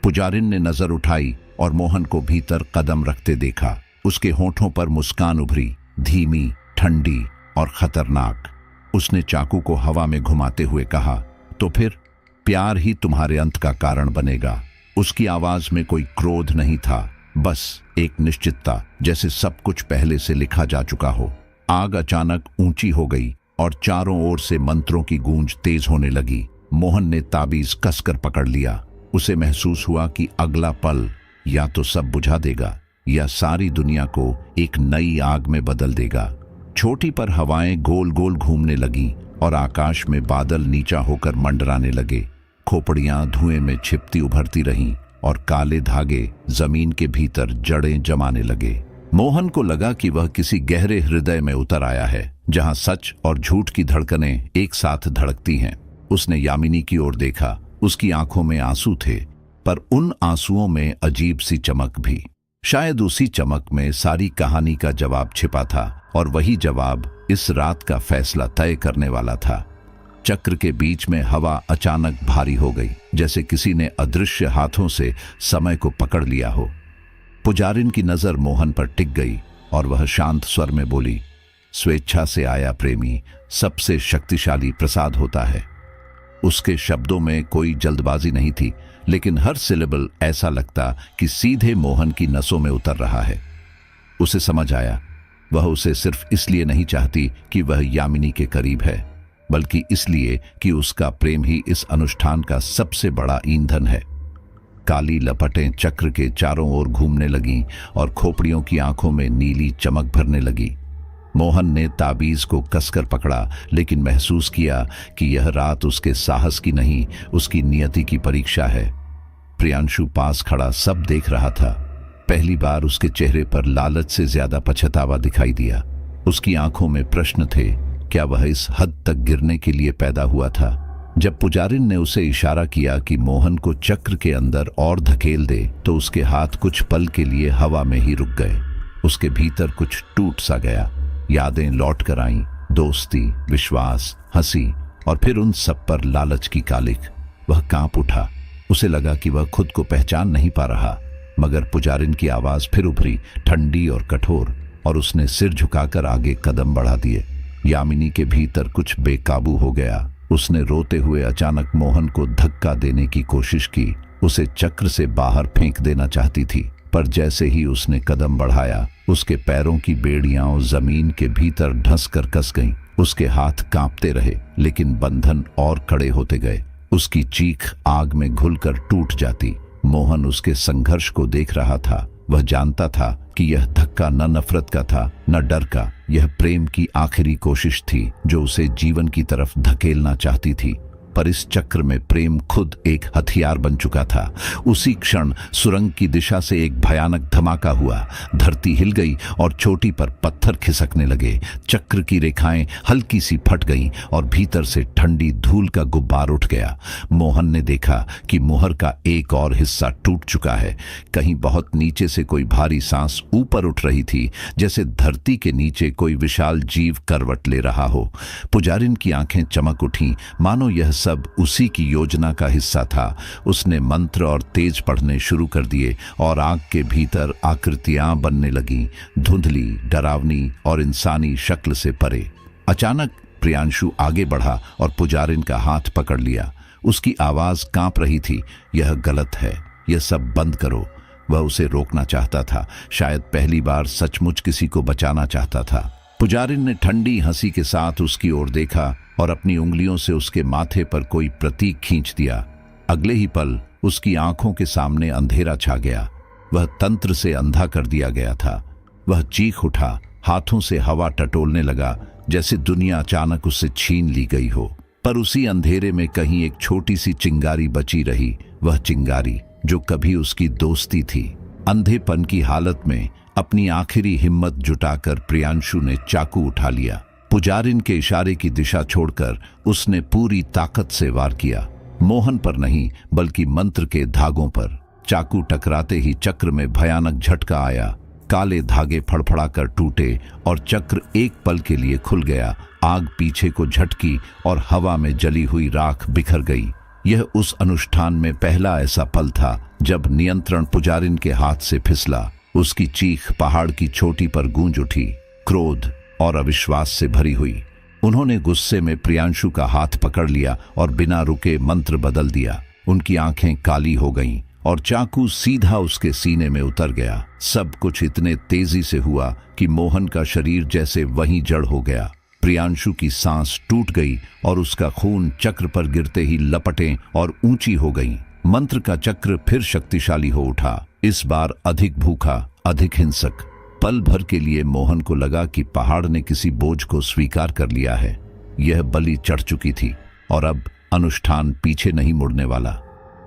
Speaker 1: पुजारिन ने नजर उठाई और मोहन को भीतर कदम रखते देखा। उसके होठों पर मुस्कान उभरी, धीमी, ठंडी और खतरनाक। उसने चाकू को हवा में घुमाते हुए कहा, तो फिर प्यार ही तुम्हारे अंत का कारण बनेगा। उसकी आवाज में कोई क्रोध नहीं था, बस एक निश्चितता, जैसे सब कुछ पहले से लिखा जा चुका हो। आग अचानक ऊंची हो गई और चारों ओर से मंत्रों की गूंज तेज होने लगी। मोहन ने ताबीज कसकर पकड़ लिया। उसे महसूस हुआ कि अगला पल या तो सब बुझा देगा या सारी दुनिया को एक नई आग में बदल देगा। छोटी पर हवाएं गोल गोल घूमने लगीं और आकाश में बादल नीचा होकर मंडराने लगे। खोपड़ियां धुएं में छिपती उभरती रहीं और काले धागे जमीन के भीतर जड़ें जमाने लगे। मोहन को लगा कि वह किसी गहरे हृदय में उतर आया है, जहां सच और झूठ की धड़कनें एक साथ धड़कती हैं। उसने यामिनी की ओर देखा। उसकी आंखों में आंसू थे, पर उन आंसुओं में अजीब सी चमक भी। शायद उसी चमक में सारी कहानी का जवाब छिपा था, और वही जवाब इस रात का फैसला तय करने वाला था। चक्र के बीच में हवा अचानक भारी हो गई, जैसे किसी ने अदृश्य हाथों से समय को पकड़ लिया हो। पुजारिन की नजर मोहन पर टिक गई और वह शांत स्वर में बोली, स्वेच्छा से आया प्रेमी सबसे शक्तिशाली प्रसाद होता है। उसके शब्दों में कोई जल्दबाजी नहीं थी, लेकिन हर सिलेबल ऐसा लगता कि सीधे मोहन की नसों में उतर रहा है। उसे समझ आया, वह उसे सिर्फ इसलिए नहीं चाहती कि वह यामिनी के करीब है, बल्कि इसलिए कि उसका प्रेम ही इस अनुष्ठान का सबसे बड़ा ईंधन है। काली लपटें चक्र के चारों ओर घूमने लगीं और खोपड़ियों की आंखों में नीली चमक भरने लगी। मोहन ने ताबीज को कसकर पकड़ा, लेकिन महसूस किया कि यह रात उसके साहस की नहीं, उसकी नियति की परीक्षा है। प्रियांशु पास खड़ा सब देख रहा था। पहली बार उसके चेहरे पर लालच से ज्यादा पछतावा दिखाई दिया। उसकी आंखों में प्रश्न थे, क्या वह इस हद तक गिरने के लिए पैदा हुआ था? जब पुजारिन ने उसे इशारा किया कि मोहन को चक्र के अंदर और धकेल दे, तो उसके हाथ कुछ पल के लिए हवा में ही रुक गए। उसके भीतर कुछ टूट सा गया। यादें लौट कर आईं, दोस्ती, विश्वास, हंसी और फिर उन सब पर लालच की कालिख। वह कांप उठा। उसे लगा कि वह खुद को पहचान नहीं पा रहा, मगर पुजारिन की आवाज फिर उभरी, ठंडी और कठोर, और उसने सिर झुकाकर आगे कदम बढ़ा दिए। यामिनी के भीतर कुछ बेकाबू हो गया। उसने रोते हुए अचानक मोहन को धक्का देने की कोशिश की। उसे चक्र से बाहर फेंक देना चाहती थी, पर जैसे ही उसने कदम बढ़ाया, उसके पैरों की बेड़ियां जमीन के भीतर ढंस कर कस गईं। उसके हाथ कांपते रहे, लेकिन बंधन और कड़े होते गए। उसकी चीख आग में घुलकर टूट जाती। मोहन उसके संघर्ष को देख रहा था। वह जानता था कि यह धक्का न नफरत का था, न डर का। यह प्रेम की आखिरी कोशिश थी, जो उसे जीवन की तरफ धकेलना चाहती थी। पर इस चक्र में प्रेम खुद एक हथियार बन चुका था। उसी क्षण सुरंग की दिशा से एक भयानक धमाका हुआ। धरती हिल गई और चोटी पर पत्थर खिसकने लगे। चक्र की रेखाएं हल्की सी फट गईं और भीतर से ठंडी धूल का गुब्बार उठ गया। मोहन ने देखा कि मुहर का एक और हिस्सा टूट चुका है। कहीं बहुत नीचे से कोई भारी सांस ऊपर उठ रही थी, जैसे धरती के नीचे कोई विशाल जीव करवट ले रहा हो। पुजारिन की आंखें चमक उठीं, मानो यह सब उसी की योजना का हिस्सा था। उसने मंत्र और तेज पढ़ने शुरू कर दिए और आग के भीतर आकृतियां बनने लगीं, धुंधली, डरावनी और इंसानी शक्ल से परे। अचानक प्रियांशु आगे बढ़ा और पुजारिन का हाथ पकड़ लिया। उसकी आवाज कांप रही थी, यह गलत है, यह सब बंद करो। वह उसे रोकना चाहता था, शायद पहली बार सचमुच किसी को बचाना चाहता था। पुजारिन ने ठंडी हंसी के साथ उसकी ओर देखा और अपनी उंगलियों से उसके माथे पर कोई प्रतीक खींच दिया। अगले ही पल उसकी आंखों के सामने अंधेरा छा गया। वह तंत्र से अंधा कर दिया गया था। वह चीख उठा, हाथों से हवा टटोलने लगा, जैसे दुनिया अचानक उससे छीन ली गई हो। पर उसी अंधेरे में कहीं एक छोटी सी चिंगारी बची रही, वह चिंगारी जो कभी उसकी दोस्ती थी। अंधेपन की हालत में अपनी आखिरी हिम्मत जुटाकर प्रियांशु ने चाकू उठा लिया। पुजारिन के इशारे की दिशा छोड़कर उसने पूरी ताकत से वार किया। मोहन पर नहीं, बल्कि मंत्र के धागों पर। चाकू टकराते ही चक्र में भयानक झटका आया। काले धागे फड़फड़ाकर टूटे और चक्र एक पल के लिए खुल गया। आग पीछे को झटकी और हवा में जली हुई राख बिखर गई। यह उस अनुष्ठान में पहला ऐसा पल था जब नियंत्रण पुजारिन के हाथ से फिसला। उसकी चीख पहाड़ की चोटी पर गूंज उठी, क्रोध और अविश्वास से भरी हुई। उन्होंने गुस्से में प्रियांशु का हाथ पकड़ लिया और बिना रुके मंत्र बदल दिया। उनकी आंखें काली हो गईं और चाकू सीधा उसके सीने में उतर गया। सब कुछ इतने तेजी से हुआ कि मोहन का शरीर जैसे वहीं जड़ हो गया। प्रियांशु की सांस टूट गई और उसका खून चक्र पर गिरते ही लपटें और ऊंची हो गईं। मंत्र का चक्र फिर शक्तिशाली हो उठा, इस बार अधिक भूखा, अधिक हिंसक। पल भर के लिए मोहन को लगा कि पहाड़ ने किसी बोझ को स्वीकार कर लिया है। यह बलि चढ़ चुकी थी और अब अनुष्ठान पीछे नहीं मुड़ने वाला।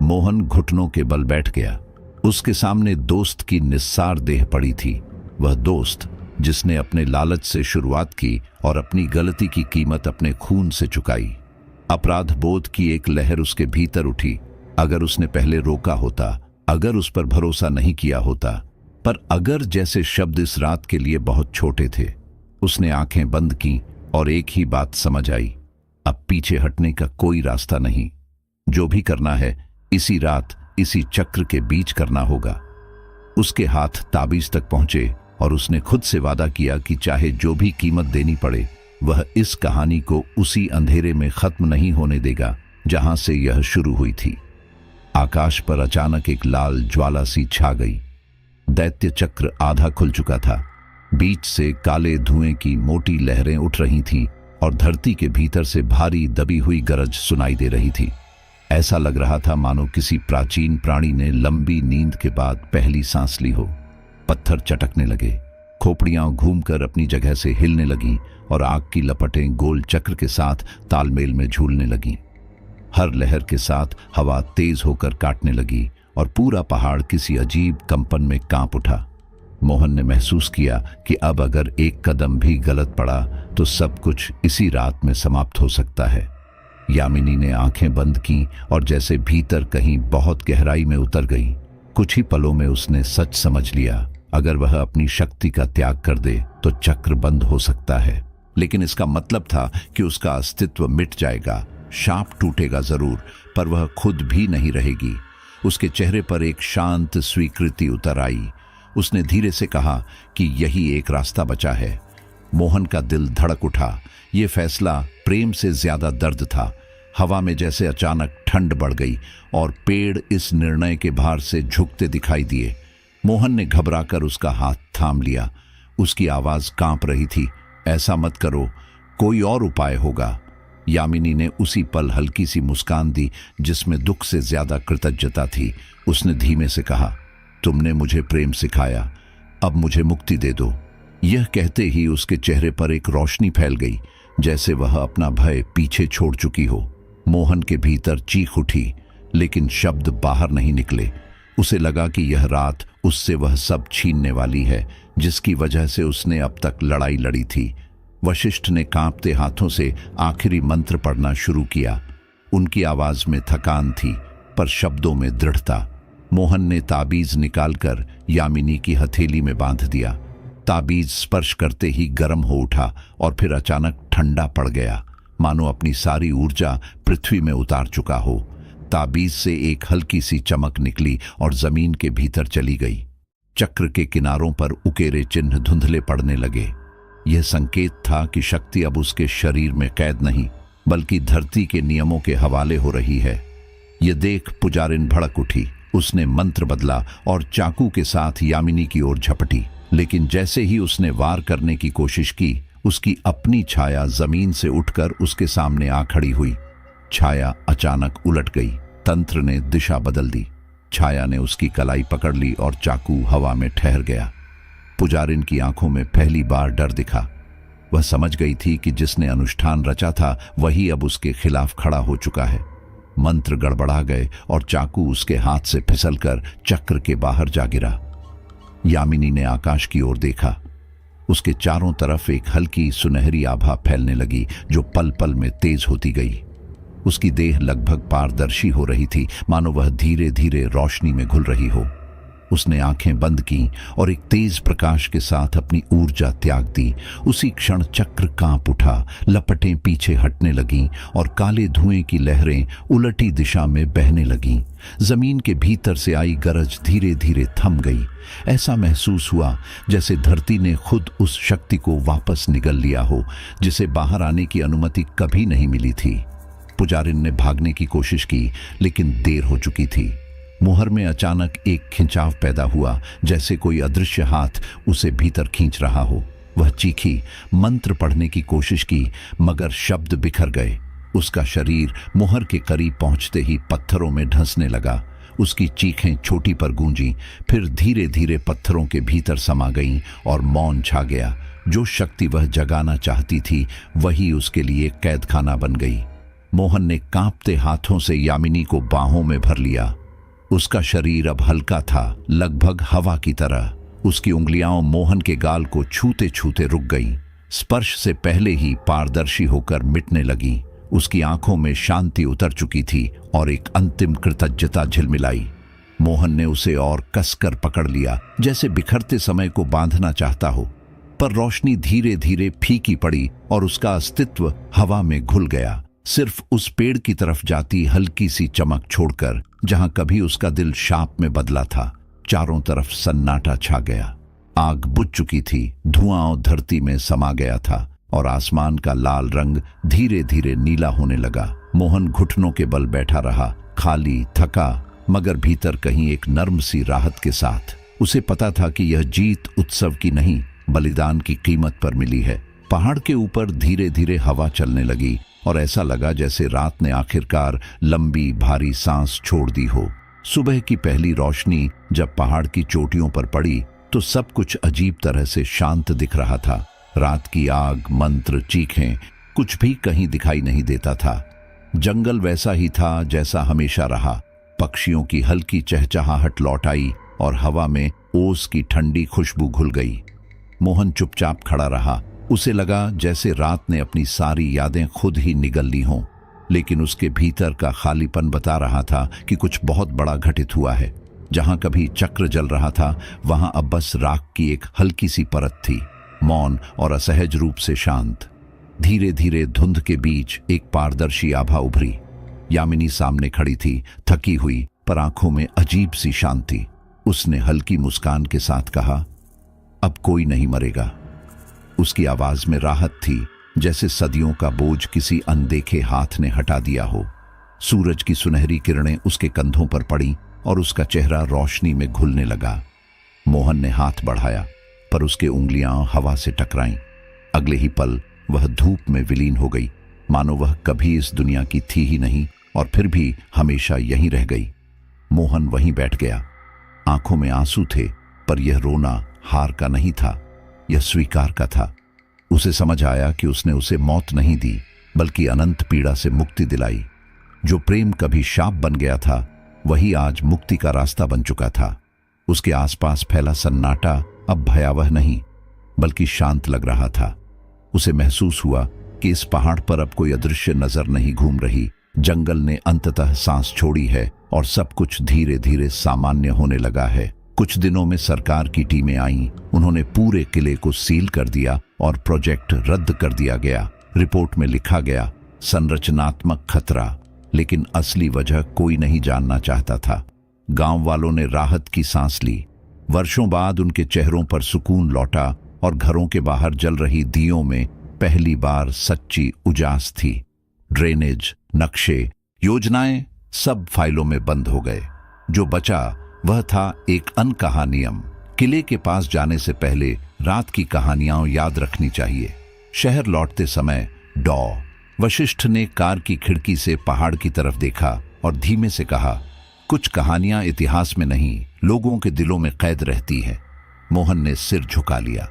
Speaker 1: मोहन घुटनों के बल बैठ गया। उसके सामने दोस्त की निस्सार देह पड़ी थी। वह दोस्त जिसने अपने लालच से शुरुआत की और अपनी गलती की कीमत अपने खून से चुकाई। अपराध बोध की एक लहर उसके भीतर उठी। अगर उसने पहले रोका होता, अगर उस पर भरोसा नहीं किया होता, पर अगर जैसे शब्द इस रात के लिए बहुत छोटे थे। उसने आंखें बंद की और एक ही बात समझ आई, अब पीछे हटने का कोई रास्ता नहीं। जो भी करना है इसी रात, इसी चक्र के बीच करना होगा। उसके हाथ ताबीज तक पहुंचे और उसने खुद से वादा किया कि चाहे जो भी कीमत देनी पड़े वह इस कहानी को उसी अंधेरे में खत्म नहीं होने देगा जहां से यह शुरू हुई थी। आकाश पर अचानक एक लाल ज्वाला सी छा गई। दैत्य चक्र आधा खुल चुका था। बीच से काले धुएं की मोटी लहरें उठ रही थीं और धरती के भीतर से भारी दबी हुई गरज सुनाई दे रही थी। ऐसा लग रहा था मानो किसी प्राचीन प्राणी ने लंबी नींद के बाद पहली सांस ली हो। पत्थर चटकने लगे, खोपड़ियां घूमकर अपनी जगह से हिलने लगीं और आग की लपटें गोल चक्र के साथ तालमेल में झूलने लगीं। हर लहर के साथ हवा तेज होकर काटने लगी और पूरा पहाड़ किसी अजीब कंपन में कांप उठा। मोहन ने महसूस किया कि अब अगर एक कदम भी गलत पड़ा तो सब कुछ इसी रात में समाप्त हो सकता है। यामिनी ने आंखें बंद की और जैसे भीतर कहीं बहुत गहराई में उतर गई। कुछ ही पलों में उसने सच समझ लिया, अगर वह अपनी शक्ति का त्याग कर दे तो चक्र बंद हो सकता है, लेकिन इसका मतलब था कि उसका अस्तित्व मिट जाएगा। शाप टूटेगा जरूर, पर वह खुद भी नहीं रहेगी। उसके चेहरे पर एक शांत स्वीकृति उतर आई। उसने धीरे से कहा कि यही एक रास्ता बचा है। मोहन का दिल धड़क उठा। ये फैसला प्रेम से ज्यादा दर्द था। हवा में जैसे अचानक ठंड बढ़ गई और पेड़ इस निर्णय के भार से झुकते दिखाई दिए। मोहन ने घबराकर उसका हाथ थाम लिया। उसकी आवाज कांप रही थी, ऐसा मत करो, कोई और उपाय होगा। यामिनी ने उसी पल हल्की सी मुस्कान दी जिसमें दुख से ज्यादा कृतज्ञता थी। उसने धीमे से कहा, तुमने मुझे प्रेम सिखाया, अब मुझे मुक्ति दे दो। यह कहते ही उसके चेहरे पर एक रोशनी फैल गई, जैसे वह अपना भय पीछे छोड़ चुकी हो। मोहन के भीतर चीख उठी, लेकिन शब्द बाहर नहीं निकले। उसे लगा कि यह रात उससे वह सब छीनने वाली है जिसकी वजह से उसने अब तक लड़ाई लड़ी थी। वशिष्ठ ने कांपते हाथों से आखिरी मंत्र पढ़ना शुरू किया। उनकी आवाज में थकान थी, पर शब्दों में दृढ़ता। मोहन ने ताबीज निकालकर यामिनी की हथेली में बांध दिया। ताबीज स्पर्श करते ही गर्म हो उठा और फिर अचानक ठंडा पड़ गया, मानो अपनी सारी ऊर्जा पृथ्वी में उतार चुका हो। ताबीज से एक हल्की सी चमक निकली और जमीन के भीतर चली गई। चक्र के किनारों पर उकेरे चिन्ह धुंधले पड़ने लगे। यह संकेत था कि शक्ति अब उसके शरीर में कैद नहीं, बल्कि धरती के नियमों के हवाले हो रही है। यह देख पुजारिन भड़क उठी। उसने मंत्र बदला और चाकू के साथ यामिनी की ओर झपटी, लेकिन जैसे ही उसने वार करने की कोशिश की, उसकी अपनी छाया जमीन से उठकर उसके सामने आ खड़ी हुई। छाया अचानक उलट गई। तंत्र ने दिशा बदल दी। छाया ने उसकी कलाई पकड़ ली और चाकू हवा में ठहर गया। पुजारिन की आंखों में पहली बार डर दिखा। वह समझ गई थी कि जिसने अनुष्ठान रचा था वही अब उसके खिलाफ खड़ा हो चुका है। मंत्र गड़बड़ा गए और चाकू उसके हाथ से फिसलकर चक्र के बाहर जा गिरा। यामिनी ने आकाश की ओर देखा। उसके चारों तरफ एक हल्की सुनहरी आभा फैलने लगी जो पल पल में तेज होती गई। उसकी देह लगभग पारदर्शी हो रही थी, मानो वह धीरे धीरे रोशनी में घुल रही हो। उसने आंखें बंद की और एक तेज प्रकाश के साथ अपनी ऊर्जा त्याग दी। उसी क्षण चक्र कांप उठा, लपटें पीछे हटने लगीं और काले धुएं की लहरें उलटी दिशा में बहने लगीं। जमीन के भीतर से आई गरज धीरे धीरे थम गई। ऐसा महसूस हुआ जैसे धरती ने खुद उस शक्ति को वापस निगल लिया हो जिसे बाहर आने की अनुमति कभी नहीं मिली थी। पुजारिन ने भागने की कोशिश की, लेकिन देर हो चुकी थी। मुहर में अचानक एक खिंचाव पैदा हुआ, जैसे कोई अदृश्य हाथ उसे भीतर खींच रहा हो। वह चीखी, मंत्र पढ़ने की कोशिश की, मगर शब्द बिखर गए। उसका शरीर मुहर के करीब पहुंचते ही पत्थरों में धंसने लगा। उसकी चीखें चोटी पर गूंजी, फिर धीरे धीरे पत्थरों के भीतर समा गईं और मौन छा गया। जो शक्ति वह जगाना चाहती थी वही उसके लिए कैदखाना बन गई। मोहन ने कांपते हाथों से यामिनी को बाहों में भर लिया। उसका शरीर अब हल्का था, लगभग हवा की तरह। उसकी उंगलियां मोहन के गाल को छूते छूते रुक गईं। स्पर्श से पहले ही पारदर्शी होकर मिटने लगी। उसकी आंखों में शांति उतर चुकी थी और एक अंतिम कृतज्ञता झिलमिलाई। मोहन ने उसे और कसकर पकड़ लिया, जैसे बिखरते समय को बांधना चाहता हो। पर रोशनी धीरे धीरे फीकी पड़ी और उसका अस्तित्व हवा में घुल गया, सिर्फ उस पेड़ की तरफ जाती हल्की सी चमक छोड़कर जहां कभी उसका दिल शाप में बदला था। चारों तरफ सन्नाटा छा गया। आग बुझ चुकी थी, धुआं धरती में समा गया था और आसमान का लाल रंग धीरे धीरे नीला होने लगा। मोहन घुटनों के बल बैठा रहा, खाली, थका, मगर भीतर कहीं एक नर्म सी राहत के साथ। उसे पता था कि यह जीत उत्सव की नहीं, बलिदान की कीमत पर मिली है। पहाड़ के ऊपर धीरे धीरे हवा चलने लगी और ऐसा लगा जैसे रात ने आखिरकार लंबी भारी सांस छोड़ दी हो। सुबह की पहली रोशनी जब पहाड़ की चोटियों पर पड़ी तो सब कुछ अजीब तरह से शांत दिख रहा था। रात की आग, मंत्र, चीखें, कुछ भी कहीं दिखाई नहीं देता था। जंगल वैसा ही था जैसा हमेशा रहा। पक्षियों की हल्की चहचहाहट लौट आई और हवा में ओस की ठंडी खुशबू घुल गई। मोहन चुपचाप खड़ा रहा। उसे लगा जैसे रात ने अपनी सारी यादें खुद ही निगल ली हों, लेकिन उसके भीतर का खालीपन बता रहा था कि कुछ बहुत बड़ा घटित हुआ है। जहां कभी चक्र जल रहा था वहां अब बस राख की एक हल्की सी परत थी, मौन और असहज रूप से शांत। धीरे धीरे धुंध के बीच एक पारदर्शी आभा उभरी। यामिनी सामने खड़ी थी, थकी हुई पर आंखों में अजीब सी शांति। उसने हल्की मुस्कान के साथ कहा, अब कोई नहीं मरेगा। उसकी आवाज में राहत थी, जैसे सदियों का बोझ किसी अनदेखे हाथ ने हटा दिया हो। सूरज की सुनहरी किरणें उसके कंधों पर पड़ी और उसका चेहरा रोशनी में घुलने लगा। मोहन ने हाथ बढ़ाया पर उसके उंगलियां हवा से टकराईं। अगले ही पल वह धूप में विलीन हो गई, मानो वह कभी इस दुनिया की थी ही नहीं और फिर भी हमेशा यहीं रह गई। मोहन वहीं बैठ गया। आंखों में आंसू थे, पर यह रोना हार का नहीं था, यह स्वीकार का था। उसे समझ आया कि उसने उसे मौत नहीं दी, बल्कि अनंत पीड़ा से मुक्ति दिलाई। जो प्रेम कभी शाप बन गया था, वही आज मुक्ति का रास्ता बन चुका था। उसके आसपास फैला सन्नाटा अब भयावह नहीं, बल्कि शांत लग रहा था। उसे महसूस हुआ कि इस पहाड़ पर अब कोई अदृश्य नजर नहीं घूम रही। जंगल ने अंततः सांस छोड़ी है और सब कुछ धीरे धीरे सामान्य होने लगा है। कुछ दिनों में सरकार की टीमें आईं। उन्होंने पूरे किले को सील कर दिया और प्रोजेक्ट रद्द कर दिया गया। रिपोर्ट में लिखा गया, संरचनात्मक खतरा, लेकिन असली वजह कोई नहीं जानना चाहता था। गांव वालों ने राहत की सांस ली। वर्षों बाद उनके चेहरों पर सुकून लौटा और घरों के बाहर जल रही दियों में पहली बार सच्ची उजास थी। ड्रेनेज, नक्शे, योजनाएं सब फाइलों में बंद हो गए। जो बचा वह था एक अनकहा नियम। किले के पास जाने से पहले रात की कहानियां याद रखनी चाहिए। शहर लौटते समय वशिष्ठ ने कार की खिड़की से पहाड़ की तरफ देखा और धीमे से कहा, कुछ कहानियां इतिहास में नहीं, लोगों के दिलों में कैद रहती हैं। मोहन ने सिर झुका लिया।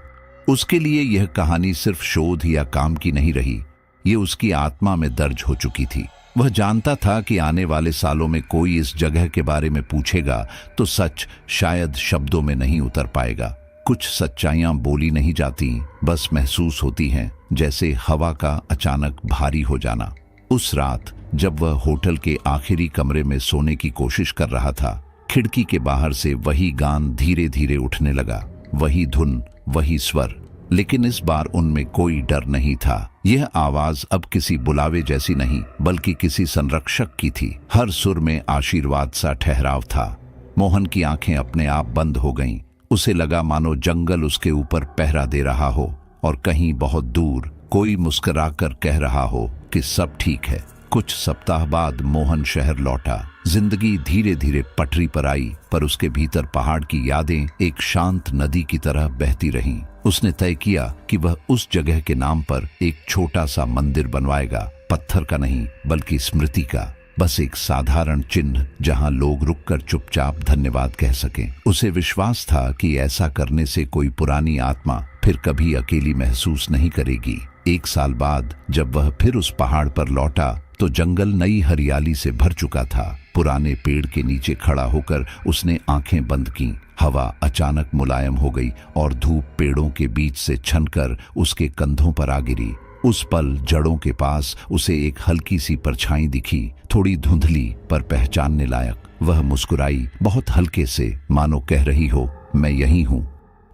Speaker 1: उसके लिए यह कहानी सिर्फ शोध या काम की नहीं रही, ये उसकी आत्मा में दर्ज हो चुकी थी। वह जानता था कि आने वाले सालों में कोई इस जगह के बारे में पूछेगा तो सच शायद शब्दों में नहीं उतर पाएगा। कुछ सच्चाइयां बोली नहीं जाती, बस महसूस होती हैं, जैसे हवा का अचानक भारी हो जाना। उस रात जब वह होटल के आखिरी कमरे में सोने की कोशिश कर रहा था, खिड़की के बाहर से वही गान धीरे धीरे उठने लगा, वही धुन, वही स्वर, लेकिन इस बार उनमें कोई डर नहीं था। यह आवाज अब किसी बुलावे जैसी नहीं, बल्कि किसी संरक्षक की थी। हर सुर में आशीर्वाद सा ठहराव था। मोहन की आंखें अपने आप बंद हो गईं। उसे लगा मानो जंगल उसके ऊपर पहरा दे रहा हो और कहीं बहुत दूर कोई मुस्कुराकर कह रहा हो कि सब ठीक है। कुछ सप्ताह बाद मोहन शहर लौटा। जिंदगी धीरे धीरे पटरी पर आई, पर उसके भीतर पहाड़ की यादें एक शांत नदी की तरह बहती रहीं। उसने तय किया कि वह उस जगह के नाम पर एक छोटा सा मंदिर बनवाएगा, पत्थर का नहीं बल्कि स्मृति का। बस एक साधारण चिन्ह जहां लोग रुककर चुपचाप धन्यवाद कह सकें। उसे विश्वास था कि ऐसा करने से कोई पुरानी आत्मा फिर कभी अकेली महसूस नहीं करेगी। 1 साल बाद जब वह फिर उस पहाड़ पर लौटा तो जंगल नई हरियाली से भर चुका था। पुराने पेड़ के नीचे खड़ा होकर उसने आंखें बंद की। हवा अचानक मुलायम हो गई और धूप पेड़ों के बीच से छनकर उसके कंधों पर आ गिरी। उस पल जड़ों के पास उसे एक हल्की सी परछाई दिखी, थोड़ी धुंधली पर पहचानने लायक। वह मुस्कुराई, बहुत हल्के से, मानो कह रही हो, मैं यही हूं।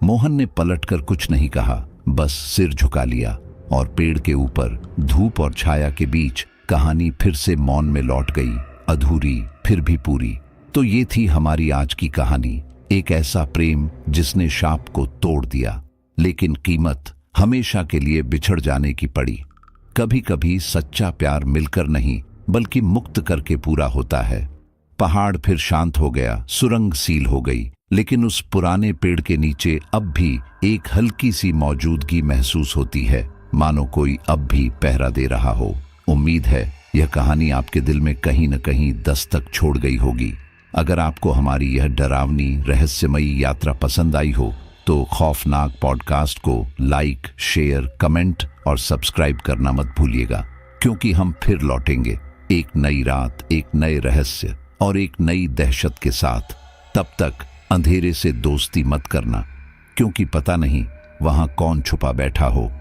Speaker 1: मोहन ने पलटकर कुछ नहीं कहा, बस सिर झुका लिया और पेड़ के ऊपर धूप और छाया के बीच कहानी फिर से मौन में लौट गई, अधूरी फिर भी पूरी। तो ये थी हमारी आज की कहानी, एक ऐसा प्रेम जिसने शाप को तोड़ दिया, लेकिन कीमत हमेशा के लिए बिछड़ जाने की पड़ी। कभी कभी सच्चा प्यार मिलकर नहीं बल्कि मुक्त करके पूरा होता है। पहाड़ फिर शांत हो गया, सुरंग सील हो गई, लेकिन उस पुराने पेड़ के नीचे अब भी एक हल्की सी मौजूदगी महसूस होती है, मानो कोई अब भी पहरा दे रहा हो। उम्मीद है यह कहानी आपके दिल में कहीं न कहीं दस्तक छोड़ गई होगी। अगर आपको हमारी यह डरावनी रहस्यमयी यात्रा पसंद आई हो तो खौफनाक पॉडकास्ट को लाइक, शेयर, कमेंट और सब्सक्राइब करना मत भूलिएगा, क्योंकि हम फिर लौटेंगे एक नई रात, एक नए रहस्य और एक नई दहशत के साथ। तब तक अंधेरे से दोस्ती मत करना, क्योंकि पता नहीं वहां कौन छुपा बैठा हो।